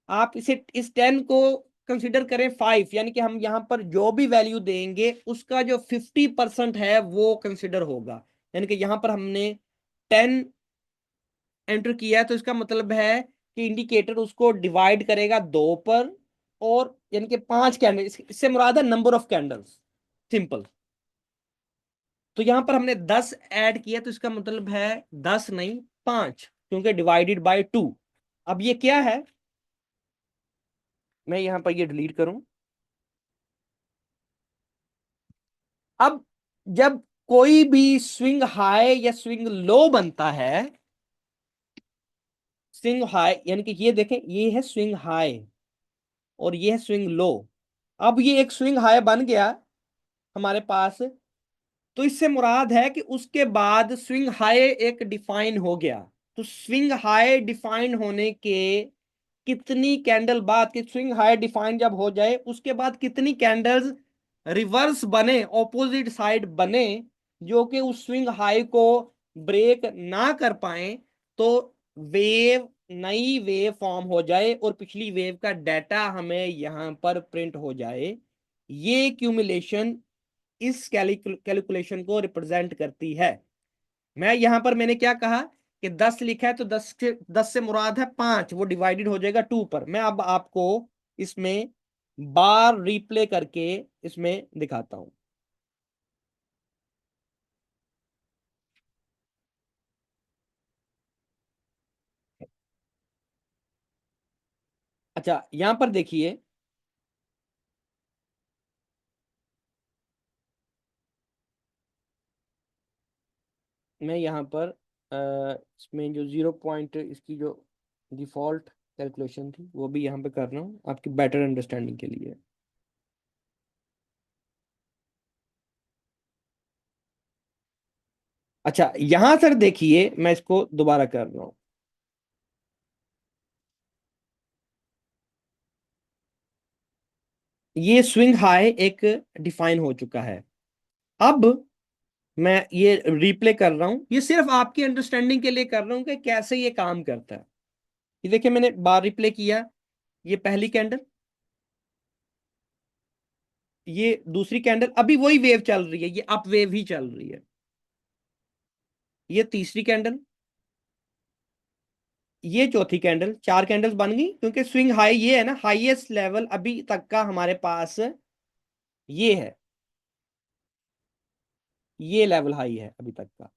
आप इसे, इस 10 को कंसिडर करें 5, यानी कि हम यहां पर जो भी वैल्यू देंगे उसका जो 50% है वो कंसिडर होगा। यानी कि यहां पर हमने 10 एंटर किया है तो इसका मतलब है कि इंडिकेटर उसको डिवाइड करेगा दो पर, और यानी कि 5 कैंडल, इससे मुराद है नंबर ऑफ कैंडल्स। सिंपल। तो यहां पर हमने 10 ऐड किया, तो इसका मतलब है 10 नहीं 5, क्योंकि डिवाइडेड बाय 2। अब ये क्या है, मैं यहां पर ये डिलीट करूं। अब जब कोई भी स्विंग हाई या स्विंग लो बनता है, स्विंग हाई यानी कि ये देखें, ये है स्विंग हाई और ये है स्विंग लो। अब ये एक स्विंग हाई बन गया हमारे पास, तो इससे मुराद है कि उसके बाद स्विंग हाई एक डिफाइन हो गया। तो स्विंग हाई डिफाइन होने के कितनी कैंडल बाद, कि स्विंग हाई डिफाइन जब हो जाए उसके बाद कितनी कैंडल्स रिवर्स बने, ऑपोजिट साइड बने, जो कि उस स्विंग हाई को ब्रेक ना कर पाए, तो वेव, नई वेव फॉर्म हो जाए और पिछली वेव का डाटा हमें यहां पर प्रिंट हो जाए। ये क्यूमुलेशन इस कैलकुलेशन को रिप्रेजेंट करती है। मैं यहां पर मैंने क्या कहा कि 10 लिखा है, तो 10 से मुराद है 5, वो डिवाइडेड हो जाएगा 2 पर। मैं अब आपको इसमें बार रिप्ले करके इसमें दिखाता हूं। अच्छा, यहां पर देखिए, मैं यहां पर इसमें जो 0 पॉइंट, इसकी जो डिफॉल्ट कैलकुलेशन थी वो भी यहां पे कर रहा हूं आपकी बेटर अंडरस्टैंडिंग के लिए। अच्छा, यहां सर देखिए, मैं इसको दोबारा कर रहा हूं। ये स्विंग हाई एक डिफाइन हो चुका है। अब मैं ये रिप्ले कर रहा हूं, ये सिर्फ आपकी अंडरस्टैंडिंग के लिए कर रहा हूं कि कैसे ये काम करता है। ये देखिए, मैंने बार रिप्ले किया, ये पहली कैंडल, ये दूसरी कैंडल, अभी वही वेव चल रही है, ये अप वेव ही चल रही है। ये तीसरी कैंडल, ये चौथी कैंडल, 4 कैंडल्स बन गई, क्योंकि स्विंग हाई ये है ना, हाईएस्ट लेवल अभी तक का हमारे पास ये है, ये लेवल हाई है अभी तक का।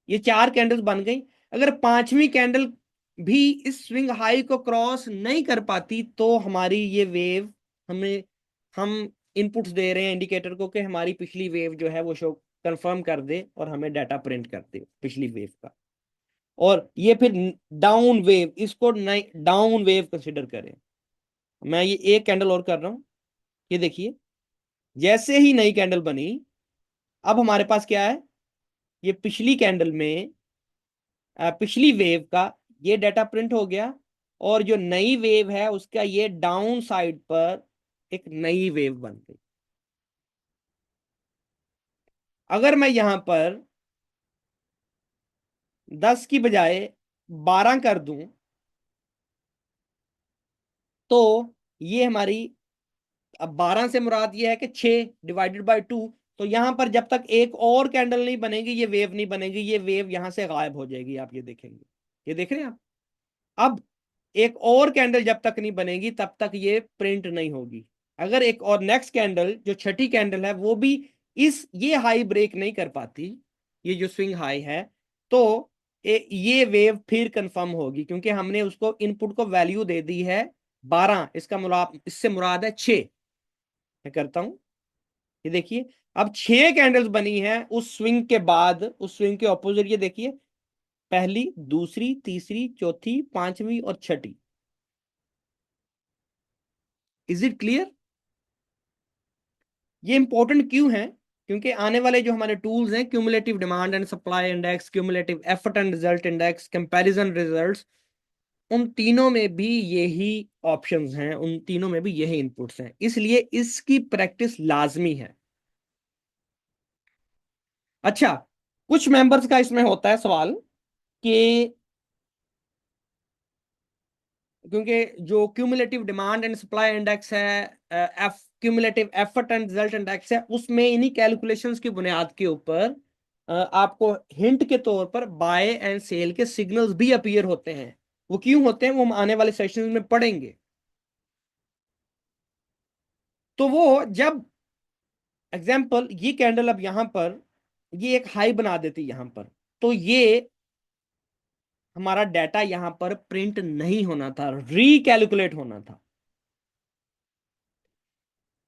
ये 4 कैंडल्स बन गई। अगर पांचवी कैंडल भी इस स्विंग हाई को क्रॉस नहीं कर पाती, तो हमारी ये वेव, हमें, हम इनपुट्स दे रहे हैं इंडिकेटर को कि हमारी पिछली वेव जो है वो शो कंफर्म कर दे और हमें डाटा प्रिंट कर दे पिछली वेव का। और ये फिर डाउन वेव, इसको नई डाउन वेव कंसिडर करें। मैं ये एक कैंडल और कर रहा हूं। ये देखिए, जैसे ही नई कैंडल बनी, अब हमारे पास क्या है, ये पिछली कैंडल में पिछली वेव का ये डाटा प्रिंट हो गया, और जो नई वेव है उसका ये डाउन साइड पर एक नई वेव बन गई। अगर मैं यहां पर 10 की बजाय 12 कर दूं, तो ये हमारी, अब 12 से मुराद ये है कि 6 डिवाइडेड बाय 2, तो यहां पर जब तक एक और कैंडल नहीं बनेगी ये वेव नहीं बनेगी, ये वेव यहां से गायब हो जाएगी। आप ये देखेंगे, ये देख रहे हैं आप। अब एक और कैंडल जब तक नहीं बनेगी तब तक ये प्रिंट नहीं होगी। अगर एक और नेक्स्ट कैंडल, जो छठी कैंडल है, वो भी ये हाई ब्रेक नहीं कर पाती, ये जो स्विंग हाई है, तो ये वेव फिर कंफर्म होगी, क्योंकि हमने उसको इनपुट को वैल्यू दे दी है 12, इसका मुराद, इससे मुराद है 6। मैं करता हूं, ये देखिए, अब 6 कैंडल्स बनी है उस स्विंग के बाद, उस स्विंग के ऑपोजिट। ये देखिए, पहली, दूसरी, तीसरी, चौथी, पांचवी और छठी। Is it clear? ये इंपॉर्टेंट क्यों है, क्योंकि आने वाले जो हमारे टूल्स हैं, cumulative demand and supply index, cumulative effort and result index, comparison results, उन तीनों में भी यही ऑप्शंस हैं, उन तीनों में भी यही इनपुट्स हैं, इसलिए इसकी प्रैक्टिस लाजमी है। अच्छा, कुछ मेंबर्स का इसमें होता है सवाल कि, क्योंकि जो cumulative demand and supply index है, F cumulative effort and result index है, उसमें इन्हीं कैलकुलेशंस की बुनियाद के ऊपर आपको हिंट के तौर पर बाय एंड सेल के सिग्नल्स भी अपीयर होते हैं। वो क्यों होते हैं वो हम आने वाले सेशंस में पढ़ेंगे। तो वो जब, एग्जाम्पल, ये कैंडल अब यहां पर ये एक हाई बना देती यहाँ पर, तो ये हमारा डाटा यहाँ पर प्रिंट नहीं होना था, रिकैलकुलेट होना था।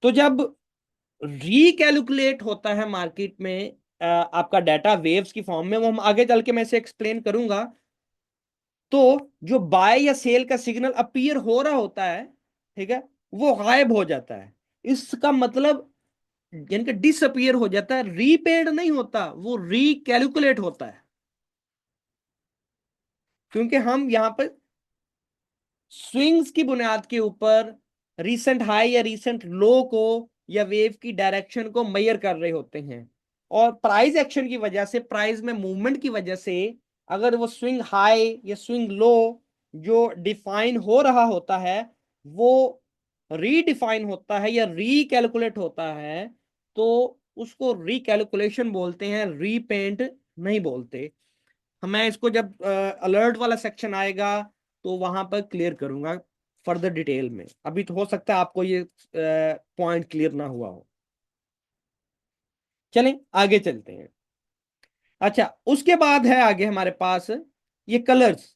तो जब रिकैलकुलेट होता है मार्केट में आपका डाटा वेव्स की फॉर्म में, वो हम आगे चल के मैं इसे एक्सप्लेन करूंगा, तो जो बाय या सेल का सिग्नल अपीयर हो रहा होता है, ठीक है, वो गायब हो जाता है। इसका मतलब यानी कि डिसअपियर हो जाता है, रीपेड नहीं होता, वो रिकैलकुलेट होता है। क्योंकि हम यहां पर स्विंग्स की बुनियाद के ऊपर रीसेंट हाई या रीसेंट लो को या वेव की डायरेक्शन को मेजर कर रहे होते हैं, और प्राइस एक्शन की वजह से, प्राइस में मूवमेंट की वजह से, अगर वो स्विंग हाई या स्विंग लो जो डिफाइन हो रहा होता है वो रीडिफाइन होता है या रीकैलकुलेट होता है, तो उसको रिकैलकुलेशन बोलते हैं, रीपेंट नहीं बोलते। मैं इसको जब अलर्ट वाला सेक्शन आएगा तो वहां पर क्लियर करूंगा फर्दर डिटेल में। अभी तो हो सकता है आपको ये पॉइंट क्लियर ना हुआ हो। चलें आगे चलते हैं। अच्छा, उसके बाद है आगे हमारे पास ये कलर्स।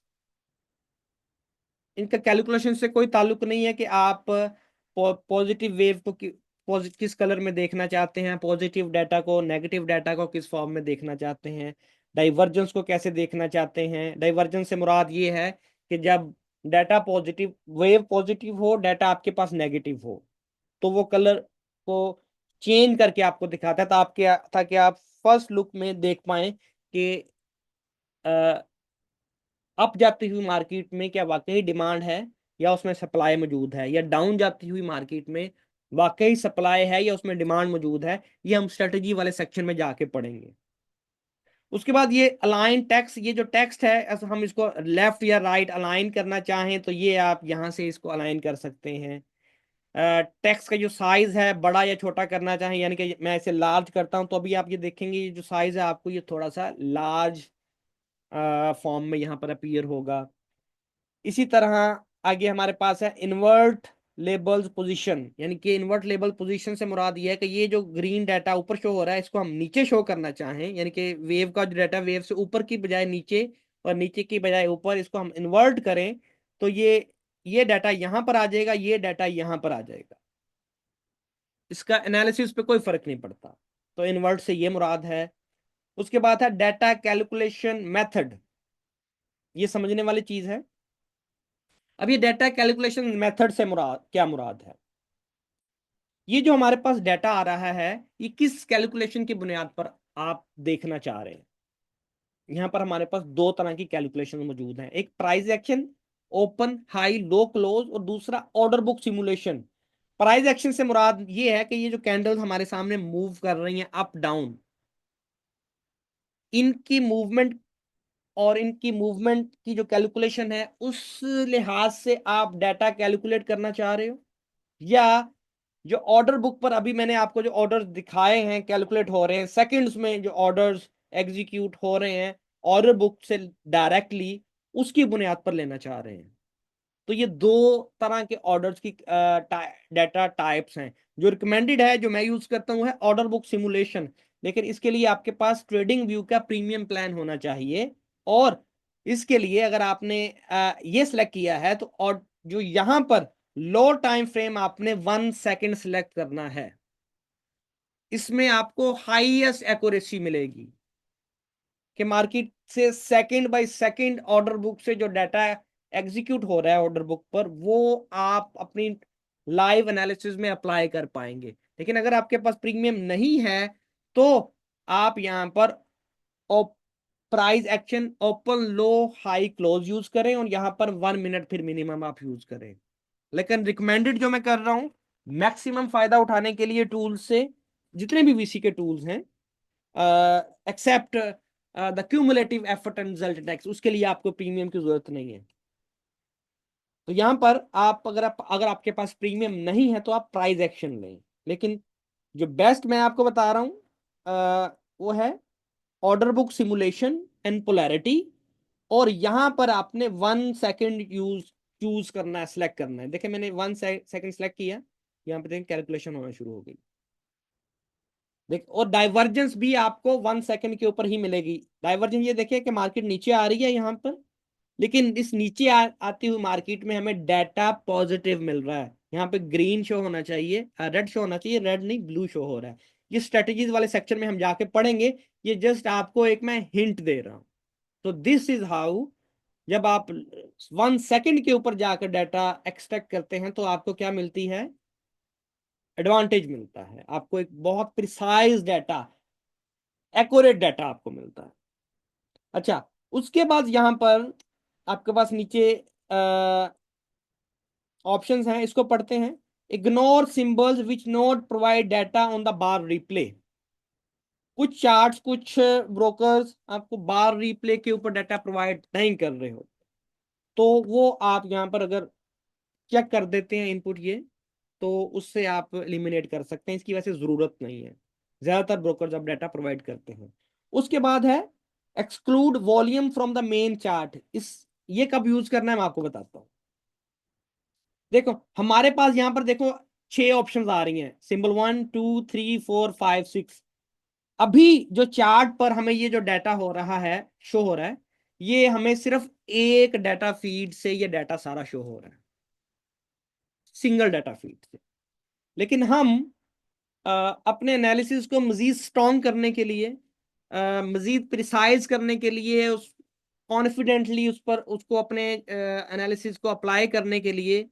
इनका कैलकुलेशन से कोई ताल्लुक नहीं है कि आप पॉजिटिव वेव को किस कलर में देखना चाहते हैं, पॉजिटिव डाटा को, नेगेटिव डाटा को किस फॉर्म में देखना चाहते हैं, डाइवर्जेंस को कैसे देखना चाहते हैं। डाइवर्जेंस से मुराद ये है कि जब डाटा पॉजिटिव, वेव पॉजिटिव हो, डाटा आपके पास नेगेटिव हो, तो वो कलर को चेंज करके आपको दिखाता है, ताकि आप फर्स्ट लुक में देख पाए कि अप जाती हुई मार्केट में क्या वाकई डिमांड है या उसमें सप्लाई मौजूद है, या डाउन जाती हुई मार्केट में वाकई सप्लाई है या उसमें डिमांड मौजूद है। ये हम स्ट्रेटजी वाले सेक्शन में जाके पढ़ेंगे। उसके बाद ये अलाइन टेक्स्ट, ये जो टेक्स्ट है हम इसको लेफ्ट या राइट अलाइन करना चाहें तो ये आप यहां से इसको अलाइन कर सकते हैं। टेक्स्ट का जो साइज है बड़ा या छोटा करना चाहें, यानी कि मैं इसे लार्ज करता हूं तो अभी आप ये देखेंगे ये जो साइज है आपको ये थोड़ा सा लार्ज फॉर्म में यहाँ पर अपीयर होगा। इसी तरह आगे हमारे पास है इन्वर्ट लेबल्स पोजीशन, यानी कि इन्वर्ट लेबल पोजीशन से मुराद ये है कि ये जो ग्रीन डाटा ऊपर शो हो रहा है इसको हम नीचे शो करना चाहें, यानी कि वेव का जो डाटा वेव से ऊपर की बजाय नीचे और नीचे की बजाय ऊपर, इसको हम इन्वर्ट करें तो ये डाटा यहां पर आ जाएगा, ये डाटा यहां पर आ जाएगा। इसका एनालिसिस पे कोई फर्क नहीं पड़ता, तो इन्वर्ट से ये मुराद है। उसके बाद है डाटा कैलकुलेशन मेथड, ये समझने वाली चीज है। अब ये डाटा कैलकुलेशन मेथड से मुराद क्या मुराद है, ये जो हमारे पास डाटा आ रहा है ये किस कैलकुलेशन की बुनियाद पर आप देखना चाह रहे हैं। यहां पर हमारे पास दो तरह की कैलकुलेशन मौजूद हैं, एक price action, open high low close, और दूसरा order book simulation. Price action से मुराद ये है कि ये जो कैंडल्स हमारे सामने मूव कर रही हैं अप डाउन, इनकी मूवमेंट और इनकी मूवमेंट की जो कैलकुलेशन है उस लिहाज से आप डाटा कैलकुलेट करना चाह रहे हो, या जो ऑर्डर बुक पर अभी मैंने आपको जो ऑर्डर्स दिखाए हैं कैलकुलेट हो रहे हैं सेकंड्स में, जो ऑर्डर्स एग्जीक्यूट हो रहे हैं ऑर्डर बुक से डायरेक्टली, उसकी बुनियाद पर लेना चाह रहे हैं। तो ये दो तरह के ऑर्डर्स की डाटा टाइप्स हैं। जो रिकमेंडेड है, जो मैं यूज करता हूँ, है ऑर्डर बुक सिमुलेशन, लेकिन इसके लिए आपके पास ट्रेडिंग व्यू का प्रीमियम प्लान होना चाहिए। और इसके लिए अगर आपने ये सिलेक्ट किया है तो, और जो यहां पर लो टाइम फ्रेम आपने 1 सेकेंड सिलेक्ट करना है, इसमें आपको हाईएस्ट एक्यूरेसी मिलेगी कि मार्केट से second by second order book से जो डाटा एग्जीक्यूट हो रहा है ऑर्डर बुक पर, वो आप अपनी लाइव एनालिसिस में अप्लाई कर पाएंगे। लेकिन अगर आपके पास प्रीमियम नहीं है तो आप यहां पर प्राइस एक्शन ओपन लो हाई क्लोज यूज करें, और यहां पर 1 मिनट फिर मिनिमम आप यूज करें। लेकिन रिकमेंडेड जो मैं कर रहा हूं मैक्सिमम फायदा उठाने के लिए टूल्स से, जितने भी वीसी के टूल्स हैं except the cumulative effort and result index, उसके लिए आपको प्रीमियम की जरूरत नहीं है। तो यहां पर अगर आपके पास प्रीमियम नहीं है तो आप प्राइस एक्शन लें। लेकिन जो बेस्ट मैं आपको बता रहा हूं वो है order book simulation and polarity, और यहां पर आपने 1 सेकेंड चूज करना है, सिलेक्ट करना है। देखिए मैंने 1 सेकेंड सिलेक्ट किया, यहाँ पे देखिए कैलकुलेशन होना शुरू हो गई। देख, और डाइवर्जेंस भी आपको 1 सेकंड के ऊपर ही मिलेगी। डाइवर्जेंस ये देखिए कि मार्केट नीचे आ रही है यहाँ पर, लेकिन इस नीचे आती हुई मार्केट में हमें डाटा पॉजिटिव मिल रहा है। यहाँ पे ग्रीन शो होना चाहिए, रेड शो होना चाहिए, रेड नहीं ब्लू शो हो रहा है। ये स्ट्रेटेजीज वाले सेक्शन में हम जाके पढ़ेंगे, ये जस्ट आपको एक मैं हिंट दे रहा हूँ। तो दिस इज हाउ, जब आप 1 सेकंड के ऊपर जाकर डाटा एक्सट्रैक्ट करते हैं तो आपको क्या मिलती है, एडवांटेज मिलता है, आपको एक बहुत प्रिसाइज डाटा, एक्यूरेट डाटा आपको मिलता है। अच्छा, उसके बाद यहां पर आपके पास नीचे ऑप्शंस हैं, इसको पढ़ते हैं। Ignore symbols which not provide data on the bar replay. कुछ चार्ट्स, कुछ ब्रोकर्स आपको बार रिप्ले के ऊपर डाटा प्रोवाइड नहीं कर रहे हो, तो वो आप यहाँ पर अगर चेक कर देते हैं इनपुट ये, तो उससे आप एलिमिनेट कर सकते हैं, इसकी वैसे जरूरत नहीं है। ज्यादातर ब्रोकर्स अब डाटा प्रोवाइड करते हैं। उसके बाद है exclude volume from the main chart. इस ये कब यूज करना है मैं आपको बताता हूँ। देखो हमारे पास यहाँ पर देखो 6 ऑप्शंस आ रही हैं, सिंबल 1 2 3 4 5 6। अभी जो चार्ट पर हमें ये जो डाटा हो रहा है, शो हो रहा है, ये हमें सिर्फ एक डाटा फीड से ये डाटा सारा शो हो रहा है, सिंगल डाटा फीड से। लेकिन हम अ, अपने एनालिसिस को मजीद स्ट्रॉन्ग करने के लिए, मजीद प्रिसाइज करने के लिए, उस कॉन्फिडेंटली उस पर उसको अपने एनालिसिस को अप्लाई करने के लिए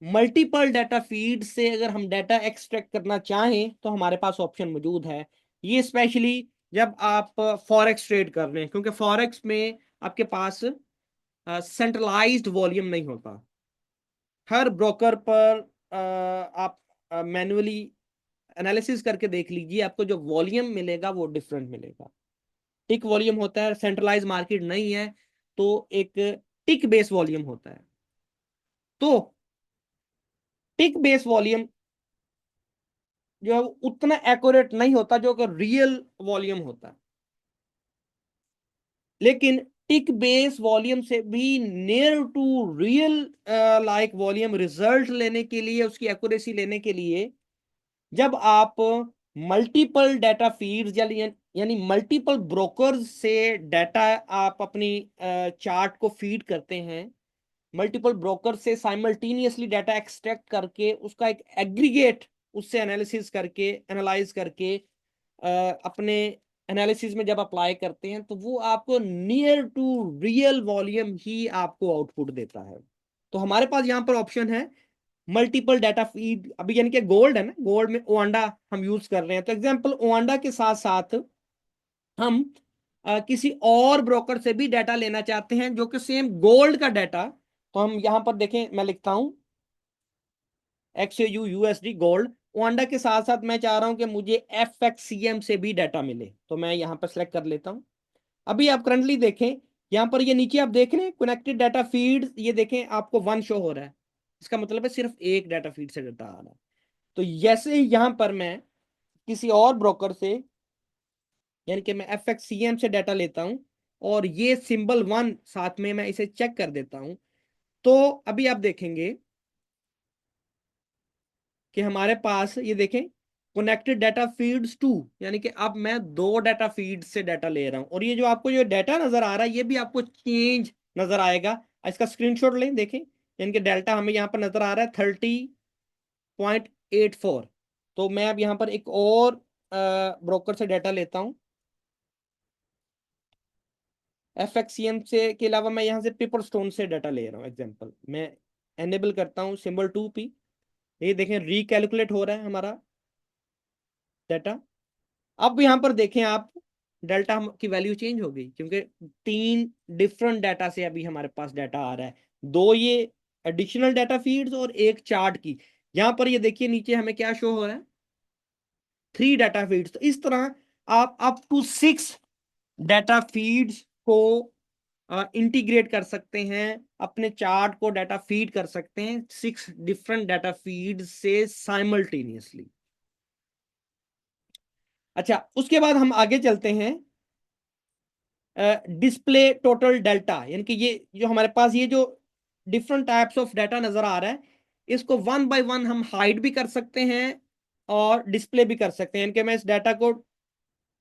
मल्टीपल डाटा फीड से अगर हम डाटा एक्सट्रैक्ट करना चाहें तो हमारे पास ऑप्शन मौजूद है। ये स्पेशली जब आप फॉरेक्स ट्रेड कर रहे हैं, क्योंकि फॉरेक्स में आपके पास सेंट्रलाइज्ड वॉल्यूम नहीं होता। हर ब्रोकर पर आप मैन्युअली एनालिसिस करके देख लीजिए, आपको जो वॉल्यूम मिलेगा वो डिफरेंट मिलेगा। टिक वॉल्यूम होता है, सेंट्रलाइज मार्केट नहीं है, तो एक टिक बेस वॉल्यूम होता है। तो टिक बेस वॉल्यूम जो है वो उतना एक्यूरेट नहीं होता जो कि रियल वॉल्यूम होता है। लेकिन टिक बेस वॉल्यूम से भी near to real like volume result लेने के लिए, उसकी एक्यूरेसी लेने के लिए, जब आप मल्टीपल डाटा फीड्स यानी मल्टीपल ब्रोकर्स से डाटा आप अपनी चार्ट को फीड करते हैं, मल्टीपल ब्रोकर से साइमल्टेनियसली डाटा एक्सट्रैक्ट करके उसका एक एग्रीगेट, उससे एनालिसिस करके, एनालाइज करके अपने एनालिसिस में जब अप्लाई करते हैं तो वो आपको नियर टू रियल वॉल्यूम ही आपको आउटपुट देता है। तो हमारे पास यहाँ पर ऑप्शन है मल्टीपल डाटा फीड। अभी यानी कि गोल्ड है ना, गोल्ड में ओआंडा हम यूज कर रहे हैं, तो एग्जांपल ओआंडा के साथ साथ हम किसी और ब्रोकर से भी डाटा लेना चाहते हैं जो कि सेम गोल्ड का डाटा, तो हम यहां पर देखें, मैं लिखता हूं XAU USD गोल्ड। ओआंडा के साथ साथ मैं चाह रहा हूं कि मुझे FXCM से भी डाटा मिले, तो मैं यहां पर सेलेक्ट कर लेता हूं। अभी आप करंटली देखें, यहां पर ये नीचे आप देख रहे हैं कनेक्टेड डाटा फीड, ये देखें आपको 1 शो हो रहा है, इसका मतलब है सिर्फ एक डाटा फीड से डाटा आ रहा है। तो जैसे ही यहां पर मैं किसी और ब्रोकर से, यानी कि मैं FXCM से डाटा लेता हूं और ये सिंबल 1 साथ में मैं इसे चेक कर देता हूं, तो अभी आप देखेंगे कि हमारे पास ये देखें कनेक्टेड डाटा फीड्स टू, यानी कि अब मैं 2 डाटा फीड से डाटा ले रहा हूं, और ये जो आपको जो डाटा नजर आ रहा है ये भी आपको चेंज नजर आएगा। इसका स्क्रीनशॉट लें, देखें, यानी कि डेल्टा हमें यहाँ पर नजर आ रहा है 30.84। तो मैं अब यहाँ पर एक और ब्रोकर से डाटा लेता हूँ, FXCM से के अलावा मैं यहाँ से पेपर स्टोन से डाटा ले रहा हूँ। एग्जाम्पल मैं एनेबल करता हूँ सिंबल 2P, ये देखें रिकैलकुलेट हो रहा है हमारा डाटा। अब यहां पर देखें आप, डेल्टा की वैल्यू चेंज हो गई, क्योंकि 3 डिफरेंट डाटा से अभी हमारे पास डाटा आ रहा है, 2 ये एडिशनल डाटा फीड्स और एक चार्ट की। यहां पर ये देखिए नीचे हमें क्या शो हो रहा है, 3 डाटा फीड्स। तो इस तरह आप अप टू 6 डाटा फीड्स को इंटीग्रेट कर सकते हैं, अपने चार्ट को डाटा फीड कर सकते हैं 6 डिफरेंट डाटा फीड से साइमल्टेनियसली। अच्छा, उसके बाद हम आगे चलते हैं, डिस्प्ले टोटल डेल्टा, यानी कि ये जो हमारे पास ये जो डिफरेंट टाइप्स ऑफ डाटा नजर आ रहा है, इसको 1 बाय 1 हम हाइड भी कर सकते हैं और डिस्प्ले भी कर सकते हैं। यानी कि मैं इस डाटा को,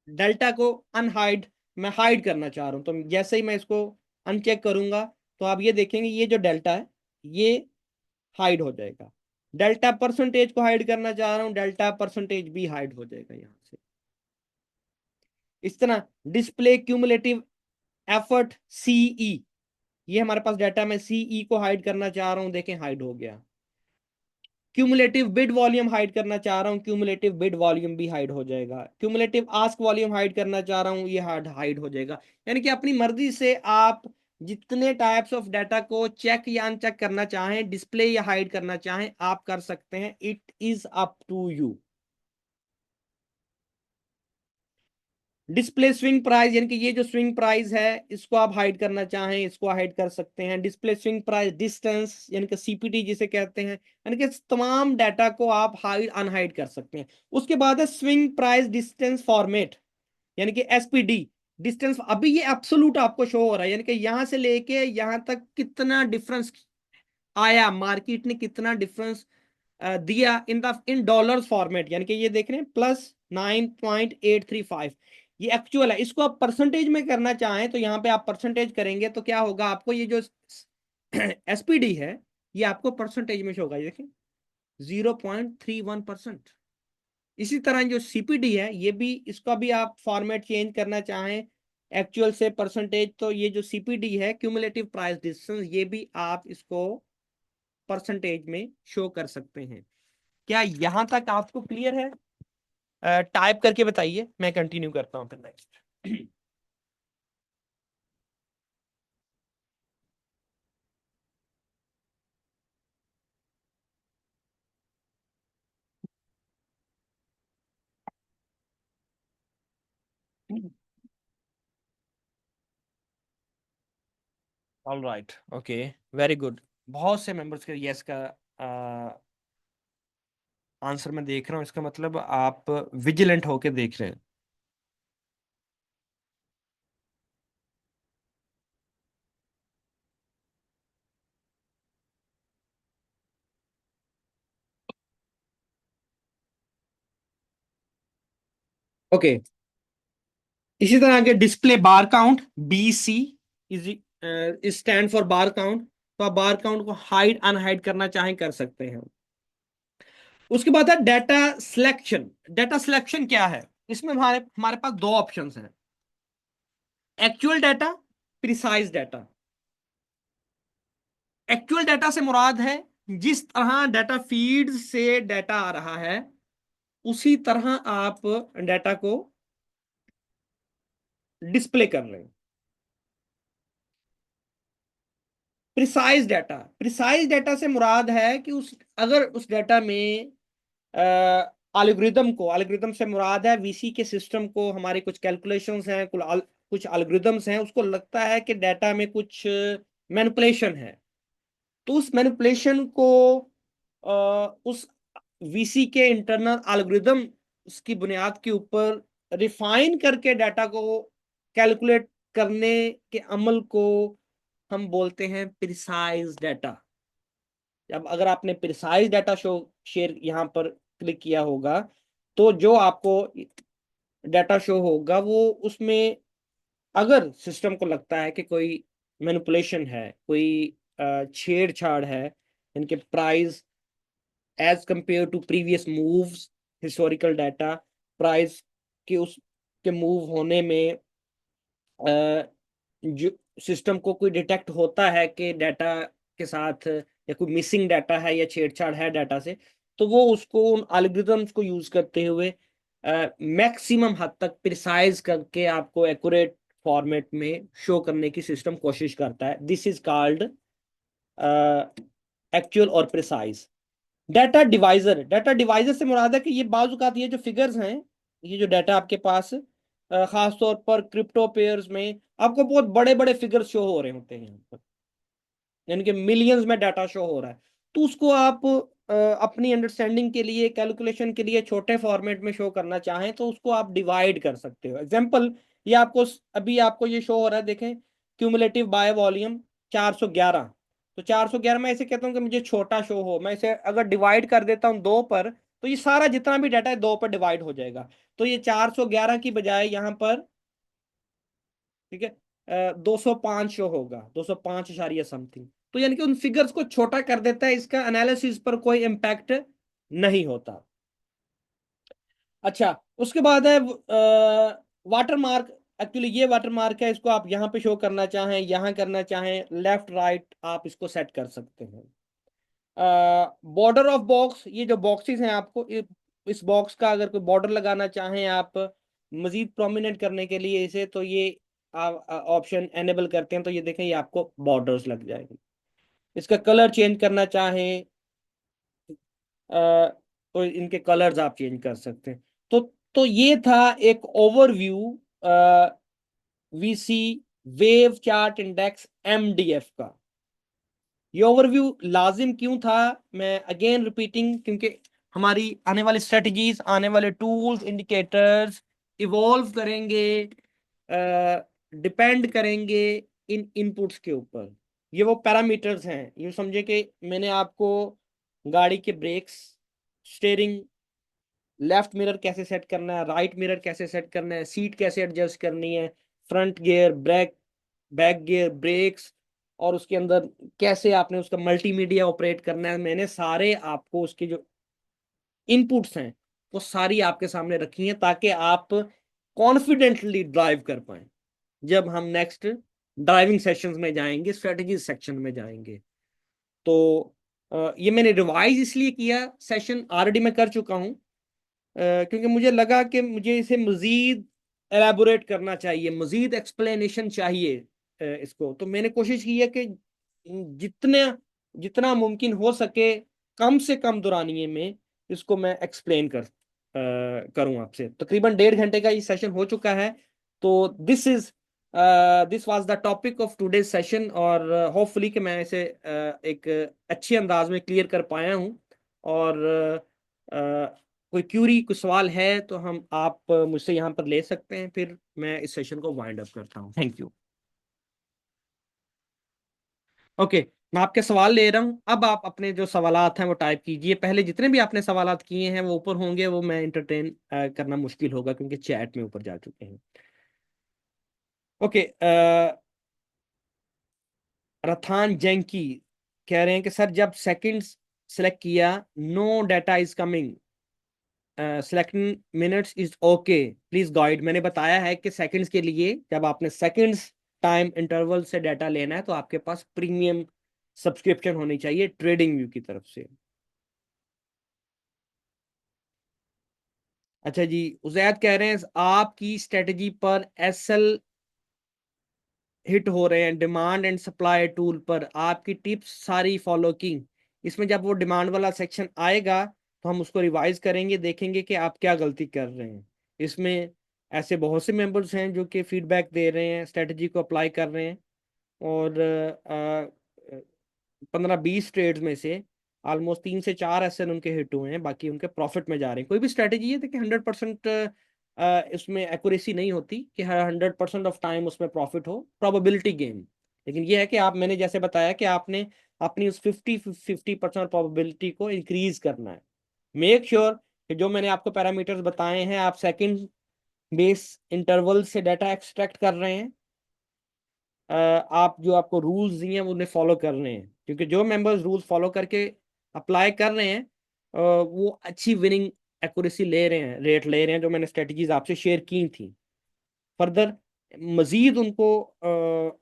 डेल्टा को अनहाइड, मैं हाइड करना चाह रहा हूँ, तो जैसे ही मैं इसको अनचेक करूंगा तो आप ये देखेंगे ये जो डेल्टा है ये हाइड हो जाएगा। डेल्टा परसेंटेज को हाइड करना चाह रहा हूँ, डेल्टा परसेंटेज भी हाइड हो जाएगा यहाँ से। इस तरह डिस्प्ले क्यूमुलेटिव एफर्ट सीई, ये हमारे पास डाटा में सीई को हाइड करना चाह रहा हूं, देखें हाइड हो गया। क्यूमुलेटिव बिड वॉल्यूम हाइड करना चाह रहा हूं, क्यूमुलेटिव बिड वॉल्यूम भी हाइड हो जाएगा। क्यूमुलेटिव आस्क वॉल्यूम हाइड करना चाह रहा हूं, ये हाइड हो जाएगा। यानी कि अपनी मर्जी से आप जितने टाइप्स ऑफ डाटा को चेक या अनचेक करना चाहें, डिस्प्ले या हाइड करना चाहें, आप कर सकते हैं। It is up to you. Display swing price, यानी कि ये जो स्विंग प्राइस है इसको आप हाइड करना चाहें, इसको हाइड कर सकते हैं। डिस्प्ले स्विंग प्राइस डिस्टेंस, यानी कि सीपीटी जिसे कहते हैं, यानी कि तमाम डाटा को आप हाइड अनहाइड कर सकते हैं। उसके बाद है स्विंग प्राइस डिस्टेंस फॉर्मेट, यानी कि एसपीडी डिस्टेंस। अभी ये एब्सोल्यूट आपको शो हो रहा है, यानी कि यहां से लेके यहां तक कितना डिफरेंस आया, मार्केट ने कितना डिफरेंस दिया इन डॉलर्स फॉर्मेट। यानी कि ये देख रहे हैं +9.835, ये एक्चुअल है। इसको आप परसेंटेज में करना चाहें तो यहाँ पे आप परसेंटेज करेंगे तो क्या होगा, आपको ये जो एसपीडी है ये आपको परसेंटेज में शो होगा, ये देखें 0.31%। इसी तरह जो सीपीडी है ये भी, इसका भी आप फॉर्मेट चेंज करना चाहें एक्चुअल से परसेंटेज, तो ये जो सीपीडी है क्यूमुलेटिव प्राइस डिस्टेंस, ये भी आप इसको परसेंटेज में शो कर सकते हैं। क्या यहां तक आपको क्लियर है? टाइप करके बताइए, मैं कंटिन्यू करता हूं फिर next. All right, okay, very good. बहुत से मेंबर्स के यस का आंसर मैं देख रहा हूँ, इसका मतलब आप विजिलेंट होके देख रहे हैं। ओके, इसी तरह आगे display bar count, BC is stand for bar count. तो आप बार काउंट को हाइड अनहाइड करना चाहें कर सकते हैं। उसके बाद है डाटा सिलेक्शन। डाटा सिलेक्शन क्या है? इसमें हमारे हमारे पास दो ऑप्शंस हैं, actual data, precise data. Actual data से मुराद है जिस तरह डाटा फीड से डाटा आ रहा है उसी तरह आप डाटा को डिस्प्ले कर लें। प्रिसाइज डाटा, प्रिसाइज डाटा से मुराद है कि उस, अगर उस डाटा में एल्गोरिदम को, एल्गोरिदम से मुराद है वीसी के सिस्टम को, हमारी कुछ कैलकुलेशंस हैं, कुछ एल्गोरिदम्स हैं, उसको लगता है कि डाटा में कुछ मैनिपुलेशन है, तो उस मैनिपुलेशन को उस वीसी के इंटरनल एल्गोरिदम उसकी बुनियाद के ऊपर रिफाइन करके डाटा को कैलकुलेट करने के अमल को हम बोलते हैं प्रिसाइज डाटा। अब अगर आपने प्रिसाइज डाटा शो शेयर यहाँ पर क्लिक किया होगा तो जो आपको डाटा शो होगा वो उसमें, अगर सिस्टम को लगता है कि कोई मैनिपुलेशन है, कोई छेड़छाड़ है, इनके price as compare to previous moves, historical data, price के उस के मूव होने में जो सिस्टम को कोई डिटेक्ट होता है कि डाटा के साथ या कोई मिसिंग डाटा है या छेड़छाड़ है डाटा से, तो वो उसको उन एल्गोरिथम्स को यूज करते हुए मैक्सिमम हद तक प्रिसाइज करके आपको एक्यूरेट फॉर्मेट में शो करने की सिस्टम कोशिश करता है। दिस इज कॉल्ड एक्चुअल और precise. Data divisor, data divisor से मुराद है कि ये बाजू का ये जो फिगर्स हैं, ये जो डाटा आपके पास खास तौर पर क्रिप्टो पेयर्स में आपको बहुत बड़े बड़े फिगर्स शो हो रहे होते हैं यहाँ पर, यानी कि मिलियंस में डाटा शो हो रहा है, तो उसको आप अपनी अंडरस्टैंडिंग के लिए, कैलकुलेशन के लिए छोटे फॉर्मेट में शो करना चाहें तो उसको आप डिवाइड कर सकते हो। एग्जांपल, ये आपको अभी आपको ये शो हो रहा है, देखें क्यूमुलेटिव बाय वॉल्यूम 411। तो 411 मैं ऐसे कहता हूँ कि मुझे छोटा शो हो, मैं इसे अगर डिवाइड कर देता हूँ दो पर तो ये सारा जितना भी डाटा है 2 पर डिवाइड हो जाएगा। तो ये 411 की बजाय यहाँ पर, ठीक है, 205 शो होगा, 205 समथिंग। तो यानी कि उन फिगर्स को छोटा कर देता है, इसका एनालिसिस पर कोई इम्पैक्ट नहीं होता। अच्छा, उसके बाद है वाटर मार्क। एक्चुअली ये वाटर मार्क है, इसको आप यहाँ पे शो करना चाहें, यहाँ करना चाहें, लेफ्ट राइट आप इसको सेट कर सकते हैं। बॉर्डर ऑफ बॉक्स, ये जो बॉक्सेस हैं आपको इस बॉक्स का अगर कोई बॉर्डर लगाना चाहें आप मजीद प्रोमिनेंट करने के लिए इसे, तो ये ऑप्शन एनेबल करते हैं, तो ये देखें ये आपको बॉर्डर्स लग जाएंगे। इसका कलर चेंज करना चाहें तो इनके कलर्स आप चेंज कर सकते हैं। तो ये था एक overview VC wave chart index MDF का। ये ओवरव्यू लाजिम क्यों था, मैं अगेन रिपीटिंग, क्योंकि हमारी आने वाली स्ट्रेटजीज, आने वाले टूल्स, इंडिकेटर्स इवॉल्व करेंगे, डिपेंड करेंगे इन इनपुट्स के ऊपर। ये वो पैरामीटर्स हैं, ये समझे कि मैंने आपको गाड़ी के ब्रेक्स, स्टेयरिंग, लेफ्ट मिरर कैसे सेट करना है, राइट मिरर कैसे सेट करना है, सीट कैसे एडजस्ट करनी है, front gear, brake, back gear, brakes, और उसके अंदर कैसे आपने उसका मल्टीमीडिया ऑपरेट करना है, मैंने सारे आपको उसके जो इनपुट्स हैं वो सारी आपके सामने रखी हैं, ताकि आप कॉन्फिडेंटली ड्राइव कर पाए जब हम नेक्स्ट ड्राइविंग सेशंस में जाएंगे, स्ट्रेटजी सेक्शन में जाएंगे। तो ये मैंने रिवाइज इसलिए किया, सेशन ऑलरेडी मैं कर चुका हूं, क्योंकि मुझे लगा कि मुझे इसे मजीद एलैबोरेट करना चाहिए, मजीद एक्सप्लेनेशन चाहिए इसको। तो मैंने कोशिश की है कि जितने जितना मुमकिन हो सके कम से कम दुरानिए में इसको मैं एक्सप्लेन करूं आपसे। तकरीबन 1.5 घंटे का ये सेशन हो चुका है। तो this was the topic of today session, और होपफुली कि मैं इसे एक अच्छे अंदाज में क्लियर कर पाया हूं। और कोई क्यूरी, कोई सवाल है तो आप मुझसे यहाँ पर ले सकते हैं, फिर मैं इस सेशन को वाइंड अप करता हूँ। Thank you. ओके, मैं आपके सवाल ले रहा हूँ। अब आप अपने जो सवालात हैं वो टाइप कीजिए। पहले जितने भी आपने सवालात किए हैं वो ऊपर होंगे, वो मैं इंटरटेन करना मुश्किल होगा क्योंकि चैट में ऊपर जा चुके हैं। ओके, रथान जैंकी कह रहे हैं कि सर जब सेकंड्स सेलेक्ट किया, no data is coming, selecting minutes is okay, please guide. मैंने बताया है कि सेकंड्स के लिए जब आपने सेकंड्स टाइम इंटरवल से डाटा लेना है तो आपके पास प्रीमियम सब्सक्रिप्शन होनी चाहिए ट्रेडिंग व्यू की तरफ से। अच्छा जी, उजैद कह रहे हैं आपकी स्ट्रेटजी पर एसएल हिट हो रहे हैं, डिमांड एंड सप्लाई टूल पर आपकी टिप्स सारी फॉलो की। इसमें जब वो डिमांड वाला सेक्शन आएगा तो हम उसको रिवाइज करेंगे, देखेंगे कि आप क्या गलती कर रहे हैं। इसमें ऐसे बहुत से मेंबर्स हैं जो कि फीडबैक दे रहे हैं, स्ट्रेटजी को अप्लाई कर रहे हैं, और 15-20 ट्रेड्स में से ऑलमोस्ट 3 से 4 ऐसे उनके हिट हुए हैं, बाकी उनके प्रॉफिट में जा रहे हैं। कोई भी स्ट्रेटेजी है देखिए 100% इसमें एक्यूरेसी नहीं होती कि हर 100% ऑफ टाइम उसमें प्रॉफिट हो, प्रोबेबिलिटी गेम। लेकिन ये है कि आप, मैंने जैसे बताया कि आपने अपनी उस 50% प्रोबेबिलिटी को इंक्रीज करना है। मेक श्योर कि जो मैंने आपको पैरामीटर्स बताए हैं आप सेकंड बेस इंटरवल से डाटा एक्सट्रैक्ट कर रहे हैं, आप जो आपको रूल्स दिए हैं वो उन्हें फॉलो कर रहे हैं, क्योंकि जो मेंबर्स रूल्स फॉलो करके अप्लाई कर रहे हैं वो अच्छी विनिंग एक्यूरेसी ले रहे हैं, रेट ले रहे हैं, जो मैंने स्ट्रेटजीज आपसे शेयर की थी। फर्दर मजीद उनको